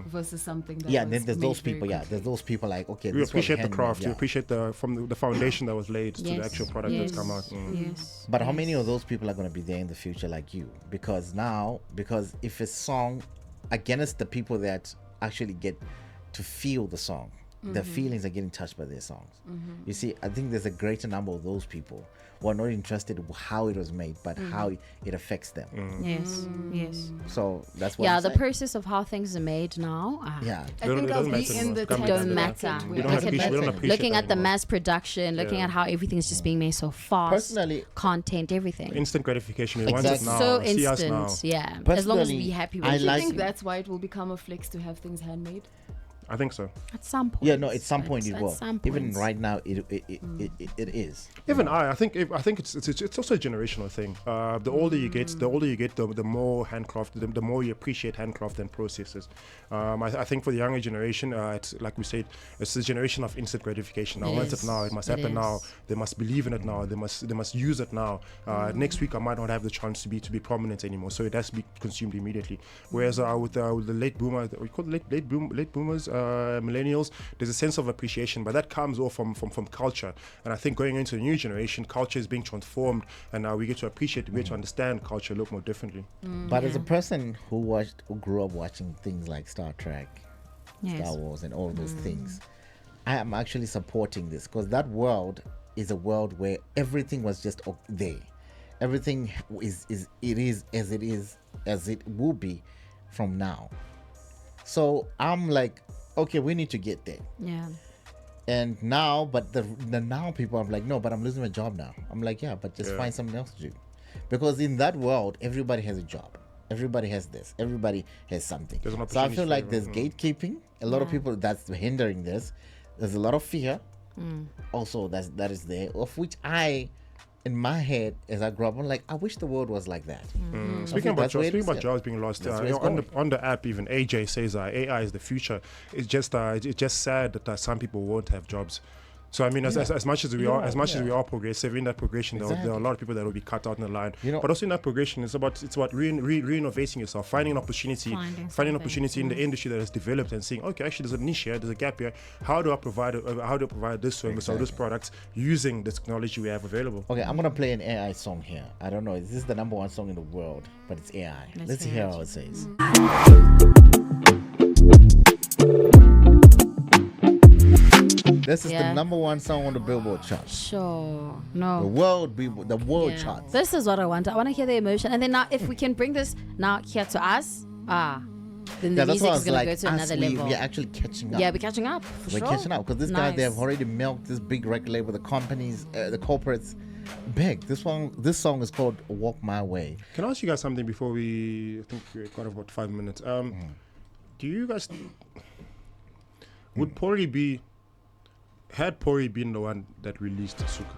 Speaker 3: versus something that
Speaker 2: Yeah,
Speaker 3: was
Speaker 2: then there's
Speaker 3: made
Speaker 2: those
Speaker 3: very
Speaker 2: people. Yeah,
Speaker 3: quickly.
Speaker 2: there's those people like, okay,
Speaker 6: We
Speaker 2: this was
Speaker 6: appreciate the
Speaker 2: handmade,
Speaker 6: craft.
Speaker 2: yeah.
Speaker 6: We appreciate the foundation that was laid to the
Speaker 4: Yes.
Speaker 6: actual product that's come out.
Speaker 4: Yes.
Speaker 2: But how many of those people are going to be there in the future like you? Because if a song, again, it's the people that actually get to feel the song. their feelings are getting touched by their songs. You see, I think there's a greater number of those people who are not interested in how it was made, but how it affects them.
Speaker 4: Yes.
Speaker 2: So that's what
Speaker 4: Yeah,
Speaker 2: I'm
Speaker 4: the
Speaker 2: saying.
Speaker 4: process of how things are made now.
Speaker 2: Yeah.
Speaker 3: I think I'll be
Speaker 6: matter
Speaker 3: in
Speaker 6: now.
Speaker 3: the
Speaker 6: Come
Speaker 4: don't
Speaker 6: back to that.
Speaker 4: matter.
Speaker 6: We don't
Speaker 4: Look at
Speaker 6: appreciate- we don't
Speaker 4: the-
Speaker 6: appreciate
Speaker 4: looking
Speaker 6: that
Speaker 4: at the
Speaker 6: anymore.
Speaker 4: mass production, looking
Speaker 6: Yeah.
Speaker 4: at how everything's just being made so fast.
Speaker 2: Personally,
Speaker 4: content, everything.
Speaker 6: Instant gratification. We want it
Speaker 2: Exactly.
Speaker 6: now.
Speaker 4: So
Speaker 6: See us now.
Speaker 4: instant, yeah. As long as
Speaker 2: Personally,
Speaker 4: we're happy
Speaker 2: I
Speaker 4: with
Speaker 3: Do you
Speaker 2: like-
Speaker 3: think that's why it will become a flex to have things handmade?
Speaker 6: I think so.
Speaker 4: at some point.
Speaker 2: yeah, no, at some point it
Speaker 4: At
Speaker 2: will.
Speaker 4: some
Speaker 2: Even
Speaker 4: point.
Speaker 2: right now, it is.
Speaker 6: Even I think it's also a generational thing. The older you get, the more handcrafted, the more you appreciate handcraft and processes. I think for the younger generation, it's like we said, it's a generation of instant gratification. I want it
Speaker 4: Yes,
Speaker 6: now. It must
Speaker 4: it
Speaker 6: happen now.
Speaker 4: is.
Speaker 6: They must believe in it now. They must use it now. Next week I might not have the chance to be prominent anymore, so it has to be consumed immediately. Whereas with the late boomer, we call it late boomers, millennials, there's a sense of appreciation, but that comes all from culture. And I think going into the new generation, culture is being transformed, and now we get to appreciate, we get to understand culture a little more differently.
Speaker 2: But as a person who grew up watching things like Star Trek,
Speaker 4: Yes.
Speaker 2: Star Wars, and all those things, I am actually supporting this because that world is a world where everything was just there. Everything is as it will be from now. So I'm like, okay, we need to get there.
Speaker 4: Yeah.
Speaker 2: And now, but the now people are like, no, but I'm losing my job now. I'm like, yeah, but just find something else to do. Because in that world, everybody has a job. Everybody has this. Everybody has something.
Speaker 6: There's an
Speaker 2: So I
Speaker 6: opportunity
Speaker 2: feel
Speaker 6: for
Speaker 2: like there's
Speaker 6: everyone.
Speaker 2: gatekeeping. A lot of people that's hindering this. There's a lot of fear. Also, that is there. Of which in my head, as I grow up, I'm like, I wish the world was like that.
Speaker 6: Speaking about
Speaker 2: that's where it is, yeah.
Speaker 6: jobs being lost,
Speaker 2: That's where it's
Speaker 6: on the app, even AJ says AI is the future. It's just sad that some people won't have jobs. So I mean, as much as we are progressive in that progression, there are a lot of people that will be cut out in the line. But also in that progression, it's about reinnovating yourself, finding an opportunity, finding an opportunity in the industry that has developed, and saying, okay, actually, there's a niche here, there's a gap here. How do I provide this service or this product using the technology we have available?
Speaker 2: Okay, I'm gonna play an AI song here. I don't know. This is the #1 song in the world, but it's AI. Let's hear how it says. This is the #1 song on the Billboard chart.
Speaker 4: Sure.
Speaker 2: The
Speaker 4: No.
Speaker 2: world
Speaker 4: Yeah.
Speaker 2: charts.
Speaker 4: This is what I want. I want to hear the emotion. And then now, if we can bring this now here to us, then the
Speaker 2: Yeah, that's
Speaker 4: music
Speaker 2: why I
Speaker 4: is
Speaker 2: was
Speaker 4: going
Speaker 2: like,
Speaker 4: to go to another level.
Speaker 2: we're actually catching up.
Speaker 4: Yeah, we're catching up. For
Speaker 2: We're
Speaker 4: sure.
Speaker 2: catching up because this guy, they have
Speaker 4: Nice.
Speaker 2: already milked this big record label, the companies, the corporates. Big. This song is called "Walk My Way."
Speaker 6: Can I ask you guys something before I think we've got about 5 minutes. Do you guys would had Pori been the one that released Suka,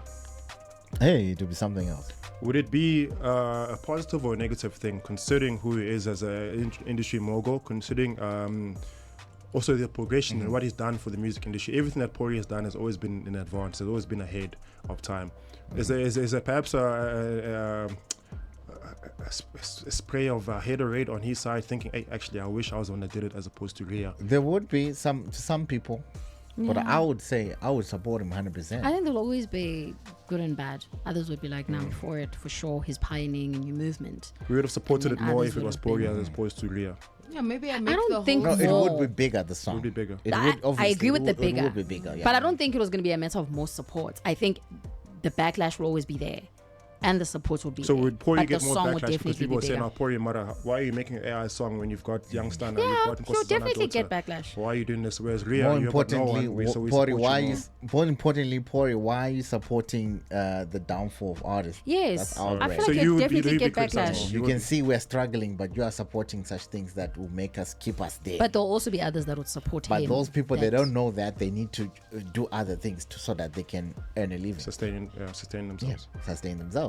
Speaker 2: Hey, it would be something else.
Speaker 6: would it be a positive or a negative thing, considering who he is as an industry mogul, considering also the progression and what he's done for the music industry? Everything that Pori has done has always been in advance, has always been ahead of time. Is there perhaps a spray of haterade on his side, thinking, hey, actually, I wish I was the one that did it as opposed to Rhea?
Speaker 2: There would be some people, but I would say I would support him 100%.
Speaker 4: I think there'll always be good and bad. Others would be like, no, for it, for sure. He's pioneering a new movement.
Speaker 6: We would have supported
Speaker 4: And
Speaker 6: it
Speaker 4: then
Speaker 6: more
Speaker 4: others
Speaker 6: if it
Speaker 4: would
Speaker 6: was
Speaker 4: have
Speaker 6: Pori
Speaker 4: been-
Speaker 6: as opposed to Rhea.
Speaker 3: Yeah, maybe I make
Speaker 4: don't
Speaker 3: the
Speaker 4: think
Speaker 3: whole
Speaker 2: No, it
Speaker 4: more.
Speaker 2: would be bigger. The song
Speaker 6: Would be bigger.
Speaker 2: It
Speaker 4: I
Speaker 2: would obviously.
Speaker 4: agree with the bigger.
Speaker 2: It would be bigger. Yeah.
Speaker 4: But I don't think it was going to be a matter of more support. I think the backlash will always be there. And the support will be
Speaker 6: So
Speaker 4: there.
Speaker 6: would Pori
Speaker 4: But
Speaker 6: get
Speaker 4: the
Speaker 6: more
Speaker 4: song would
Speaker 6: backlash because
Speaker 4: definitely
Speaker 6: people
Speaker 4: be
Speaker 6: were saying,
Speaker 4: bigger.
Speaker 6: "Oh, Pori Mara, why are you making an AI song when you've got Youngster now?
Speaker 4: Yeah,
Speaker 6: You've got
Speaker 4: he'll
Speaker 6: Nkosazana
Speaker 4: definitely
Speaker 6: daughter.
Speaker 4: get backlash.
Speaker 6: Why are you doing this?" Whereas Rhea,
Speaker 2: More
Speaker 6: you've got no
Speaker 2: importantly,
Speaker 6: one. So we
Speaker 2: Pori,
Speaker 6: support
Speaker 2: why
Speaker 6: you
Speaker 2: is more importantly, Pori, why are you supporting the downfall of artists?
Speaker 4: Yes.
Speaker 2: That's
Speaker 4: I feel
Speaker 2: outrage.
Speaker 6: So
Speaker 4: like
Speaker 6: you
Speaker 4: you'll
Speaker 6: would be-
Speaker 4: definitely
Speaker 6: you'd be
Speaker 4: get
Speaker 6: criticizing
Speaker 4: backlash.
Speaker 6: him.
Speaker 2: You can see we're struggling, but you are supporting such things that will make us keep us there.
Speaker 4: But there'll also be others that would support
Speaker 2: But
Speaker 4: him.
Speaker 2: those people, they
Speaker 4: that-
Speaker 2: don't know that they need to do other things so that they can earn a living.
Speaker 6: sustain themselves.
Speaker 2: Sustain themselves.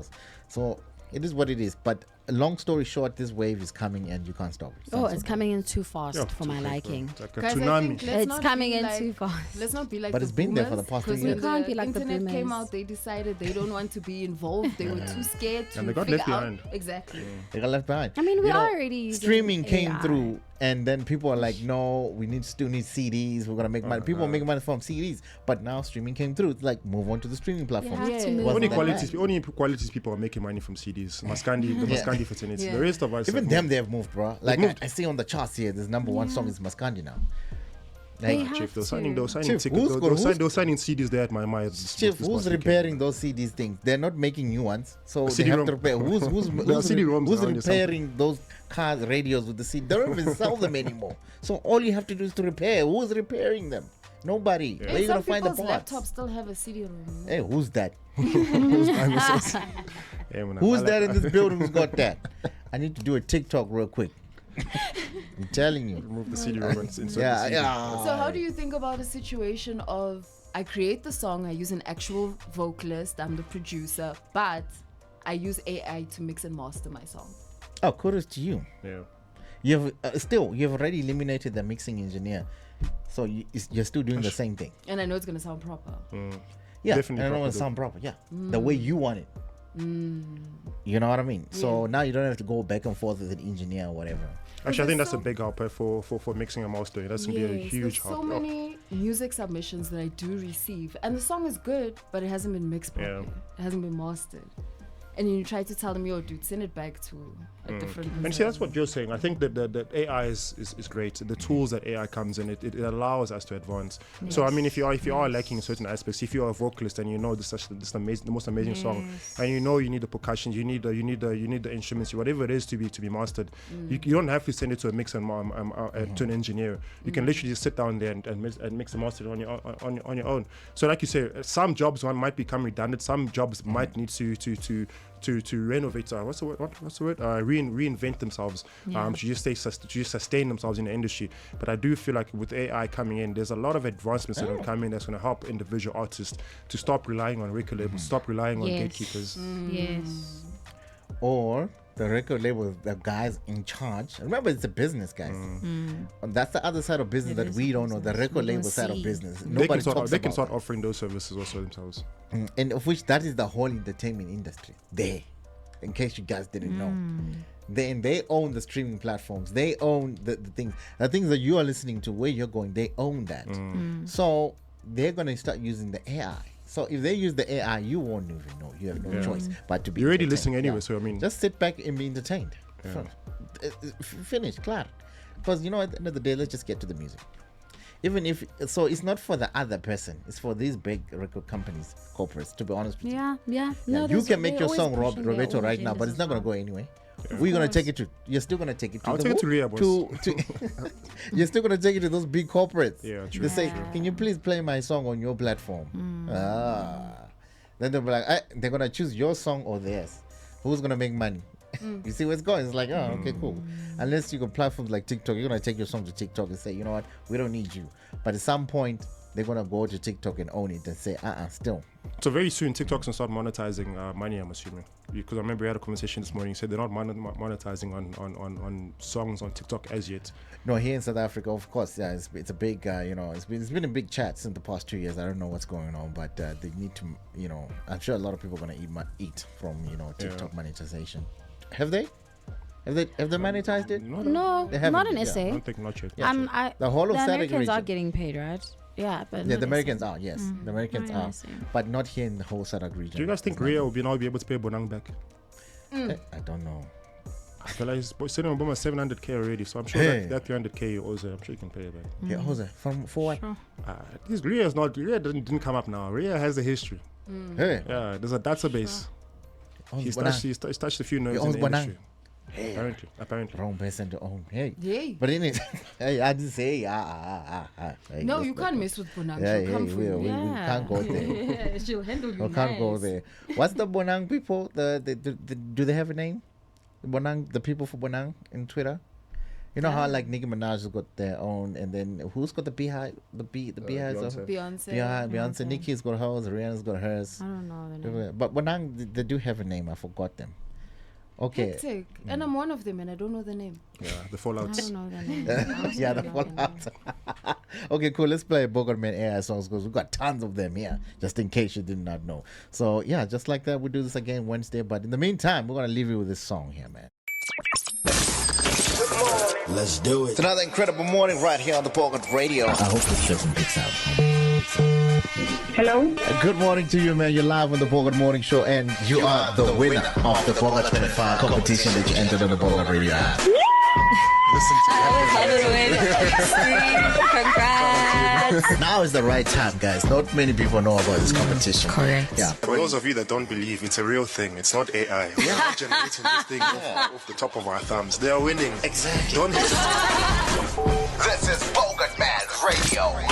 Speaker 2: So it is what it is. But long story short, this wave is coming and you can't stop it.
Speaker 4: Oh, it's coming in too fast
Speaker 6: Yeah,
Speaker 4: for
Speaker 6: too
Speaker 4: my
Speaker 6: quick,
Speaker 4: liking.
Speaker 6: It's like a
Speaker 3: Guys, I
Speaker 6: tsunami.
Speaker 3: think let's
Speaker 4: It's
Speaker 3: not
Speaker 4: coming
Speaker 3: be
Speaker 4: in
Speaker 3: like-
Speaker 4: too fast.
Speaker 3: Let's not be like
Speaker 2: But
Speaker 3: the
Speaker 2: it's been there for
Speaker 3: boomers,
Speaker 2: the past
Speaker 3: 'cause
Speaker 2: 3
Speaker 3: when
Speaker 2: years.
Speaker 4: You can't
Speaker 3: the
Speaker 4: be like the
Speaker 3: internet came
Speaker 4: boomers.
Speaker 3: out, they decided they don't want to be involved. They were too scared to
Speaker 6: And they got
Speaker 3: figure
Speaker 6: left
Speaker 3: out-
Speaker 6: behind.
Speaker 3: Exactly.
Speaker 2: They got left behind.
Speaker 4: I mean, we
Speaker 2: You know,
Speaker 4: are already using
Speaker 2: streaming came
Speaker 4: AI.
Speaker 2: through, and then people are like, "No, we still need CDs. We're gonna make money." People are making money from CDs, but now streaming came through. It's like move on to the streaming platform.
Speaker 4: have
Speaker 3: Yeah.
Speaker 4: to move
Speaker 2: Wasn't
Speaker 6: Only
Speaker 2: that
Speaker 6: qualities people are making money from CDs. Maskandi, the
Speaker 2: Yeah.
Speaker 6: Maskandi fraternity.
Speaker 3: Yeah.
Speaker 6: The rest of us
Speaker 2: Even
Speaker 6: have
Speaker 2: them,
Speaker 6: moved.
Speaker 2: they have moved, bro. Like
Speaker 6: moved.
Speaker 2: I see on the charts here, this #1 song is Maskandi now.
Speaker 4: They
Speaker 2: Like,
Speaker 4: have
Speaker 6: Chief, they were signing
Speaker 4: to.
Speaker 6: tickets.
Speaker 2: Chief,
Speaker 6: They
Speaker 2: who's
Speaker 6: were signing CDs there at my
Speaker 2: Chief, who's repairing those CDs things? They're not making new ones, so they
Speaker 6: CD
Speaker 2: have
Speaker 6: ROM.
Speaker 2: to repair. Who's
Speaker 6: CD-ROMs
Speaker 2: who's
Speaker 6: around or something.
Speaker 2: repairing those cars radios with the CD? They don't even sell them anymore. So all you have to do is to repair. Who's repairing them? Nobody. Where are you gonna
Speaker 3: Some
Speaker 2: find the
Speaker 3: people's
Speaker 2: parts?
Speaker 3: laptops still have a CD-ROM.
Speaker 2: Hey, who's that?
Speaker 6: Yeah, man,
Speaker 2: Who's
Speaker 6: I
Speaker 2: that
Speaker 6: like-
Speaker 2: in this building who's got that? I need to do a TikTok real quick. I'm telling you.
Speaker 6: Remove the CD-ROM and insert the
Speaker 2: Yeah,
Speaker 6: CD.
Speaker 2: yeah.
Speaker 3: So how do you think about a situation of I create the song, I use an actual vocalist, I'm the producer, but I use AI to mix and master my song?
Speaker 2: Oh, kudos to you.
Speaker 6: Yeah.
Speaker 2: You've you've already eliminated the mixing engineer, so you're still doing the same thing.
Speaker 3: And I know it's gonna sound proper.
Speaker 2: Yeah,
Speaker 6: Definitely
Speaker 2: and I don't
Speaker 6: proper
Speaker 2: want to
Speaker 6: though.
Speaker 2: sound proper. Yeah, the way you want it. You know what I mean? So now you don't have to go back and forth with an engineer or whatever.
Speaker 6: Actually, I think that's a
Speaker 3: so-
Speaker 6: big help for mixing and mastering. That's gonna be a huge
Speaker 3: there's
Speaker 6: help.
Speaker 3: so many music submissions that I do receive, and the song is good, but it hasn't been mixed properly. It hasn't been mastered. And you try to tell them, yo, dude, send it back to a different.
Speaker 6: And see, that's what you're saying. I think that the AI is great. The tools that AI comes in, it allows us to advance. So I mean, if you are lacking in certain aspects, if you're a vocalist and you know this amazing, the most amazing song, and you know you need the percussions, you need the instruments, whatever it is to be mastered, you don't have to send it to a mixer to an engineer. You can literally just sit down there and mix and master it on your own. So like you say, some jobs might become redundant. Some jobs might need to renovate. What's the word? Reinvent themselves. To just sustain themselves in the industry. But I do feel like with AI coming in, there's a lot of advancements that will come in that's going to help individual artists to stop relying on record labels, stop relying on gatekeepers.
Speaker 4: Yes.
Speaker 2: Or the record label, the guys in charge. Remember, it's a business, guys. And that's the other side of business that we don't know. The record label side of business. Nobody talks
Speaker 6: They can
Speaker 2: about
Speaker 6: start
Speaker 2: that.
Speaker 6: offering those services also themselves.
Speaker 2: And of which that is the whole entertainment industry. There, in case you guys didn't know. They own the streaming platforms. They own the things that you are listening to, where you're going. They own that. So they're going to start using the AI. So if they use the AI, you won't even know. You have no choice but to be.
Speaker 6: You're already
Speaker 2: entertained.
Speaker 6: listening anyway, so I mean,
Speaker 2: just sit back and be entertained. Finish, claro. Because you know, at the end of the day, let's just get to the music. Even if so, it's not for the other person. It's for these big record companies, corporates. To be honest with you.
Speaker 4: Yeah.
Speaker 2: Yeah,
Speaker 4: No,
Speaker 2: you
Speaker 4: that's-
Speaker 2: can make
Speaker 4: they're
Speaker 2: your
Speaker 4: always
Speaker 2: song,
Speaker 4: pushing their
Speaker 2: Roberto,
Speaker 4: own
Speaker 2: right now, but
Speaker 4: agendas
Speaker 2: it's not
Speaker 4: as
Speaker 2: going to go
Speaker 4: well.
Speaker 2: anywhere. We're going to take it to. You're still going to take it to.
Speaker 6: I'll
Speaker 2: the
Speaker 6: take it
Speaker 2: who-
Speaker 6: to Ria, boss.
Speaker 2: You're still going to take it to those big corporates.
Speaker 6: Yeah, true,
Speaker 2: They say,
Speaker 6: true.
Speaker 2: "Can you please play my song on your platform?" Then they'll be like, they're going to choose your song or theirs. Who's going to make money? You see where it's going? It's like, oh, okay, cool. Unless you go platforms like TikTok, you're going to take your song to TikTok and say, you know what, we don't need you. But at some point, they're going to go to TikTok and own it and say, still.
Speaker 6: so very soon TikTok's gonna start monetizing money, I'm assuming, because I remember we had a conversation this morning. You said they're not monetizing on songs on TikTok as yet.
Speaker 2: No, here in South Africa, of course, yeah, it's a big, it's been a big chat in the past 2 years. I don't know what's going on, but they need to, I'm sure a lot of people are going to eat from, TikTok monetization. Have they monetized it?
Speaker 4: No,
Speaker 2: They haven't
Speaker 4: not an
Speaker 2: yet, yeah.
Speaker 6: I
Speaker 4: essay.
Speaker 6: don't think not yet.
Speaker 2: The whole of
Speaker 4: the
Speaker 2: SADC
Speaker 4: Americans are
Speaker 2: region.
Speaker 4: getting paid, right? Yeah, but
Speaker 2: Yeah,
Speaker 4: not
Speaker 2: the Americans
Speaker 4: essay.
Speaker 2: are, yes. The Americans
Speaker 4: Not an
Speaker 2: are.
Speaker 4: essay.
Speaker 2: But not here in the whole SADC region.
Speaker 6: Do you guys think Ria will now be able to pay Bonang back?
Speaker 2: I don't know.
Speaker 6: I feel like he's sitting on almost 700k already, so I'm sure
Speaker 2: Hey.
Speaker 6: that 300k you owes her, I'm sure you can pay it back.
Speaker 2: Yeah, Jose, for what?
Speaker 6: This Ria didn't come up now. Ria has a history.
Speaker 2: Hey,
Speaker 6: Yeah, there's a database. He's touched a few nerves in
Speaker 2: owns
Speaker 6: the
Speaker 2: Bonang.
Speaker 6: industry. Apparently.
Speaker 2: wrong person to own. Hey.
Speaker 3: Yay.
Speaker 2: But in it, hey, I didn't say, hey,
Speaker 3: No,
Speaker 2: let's
Speaker 3: you
Speaker 2: not
Speaker 3: can't
Speaker 2: go.
Speaker 3: mess with Bonang.
Speaker 2: Yeah,
Speaker 3: She'll come for
Speaker 2: we
Speaker 3: you.
Speaker 2: can't go there.
Speaker 3: Yeah, she'll handle you
Speaker 2: We can't go
Speaker 3: nice.
Speaker 2: there. What's the Bonang people? Do they have a name? The people for Bonang in Twitter. You know how like Nicki Minaj has got their own, and then who's got the beehive? The beehives of
Speaker 6: Beyonce.
Speaker 3: Beyonce.
Speaker 2: Nicki's got hers, Rihanna's got hers.
Speaker 4: I don't know the name.
Speaker 2: But Bonang, they do have a name. I forgot them. Okay.
Speaker 3: Hectic. And I'm one of them and I don't know the name.
Speaker 6: Yeah, the
Speaker 4: I
Speaker 6: fallouts.
Speaker 4: don't know the name. Honestly,
Speaker 2: Yeah,
Speaker 4: I
Speaker 2: the
Speaker 4: don't know the name.
Speaker 2: fallout. Okay, cool. Let's play Bogart Man AI songs because we've got tons of them here, just in case you did not know. So, yeah, just like that, we'll do this again Wednesday. But in the meantime, we're going to leave you with this song here, man.
Speaker 7: Let's do it.
Speaker 2: It's another incredible morning right here on the Bogart Radio. I hope this doesn't picks out.
Speaker 8: Hello?
Speaker 2: Good morning to you, man. You're live on the Bogart Morning Show, and you are the winner of the Bogart 25 competition that you entered on the Bogart Radio app.
Speaker 6: listen to
Speaker 7: Congrats.
Speaker 2: Now is the right time, guys. Not many people know about this competition.
Speaker 7: Correct.
Speaker 2: Yeah.
Speaker 6: For those of you that don't believe, it's a real thing. It's not AI. We're not generating this thing off the top of our thumbs. They are winning.
Speaker 2: Exactly.
Speaker 6: Don't hesitate.
Speaker 8: This is Bogart Radio.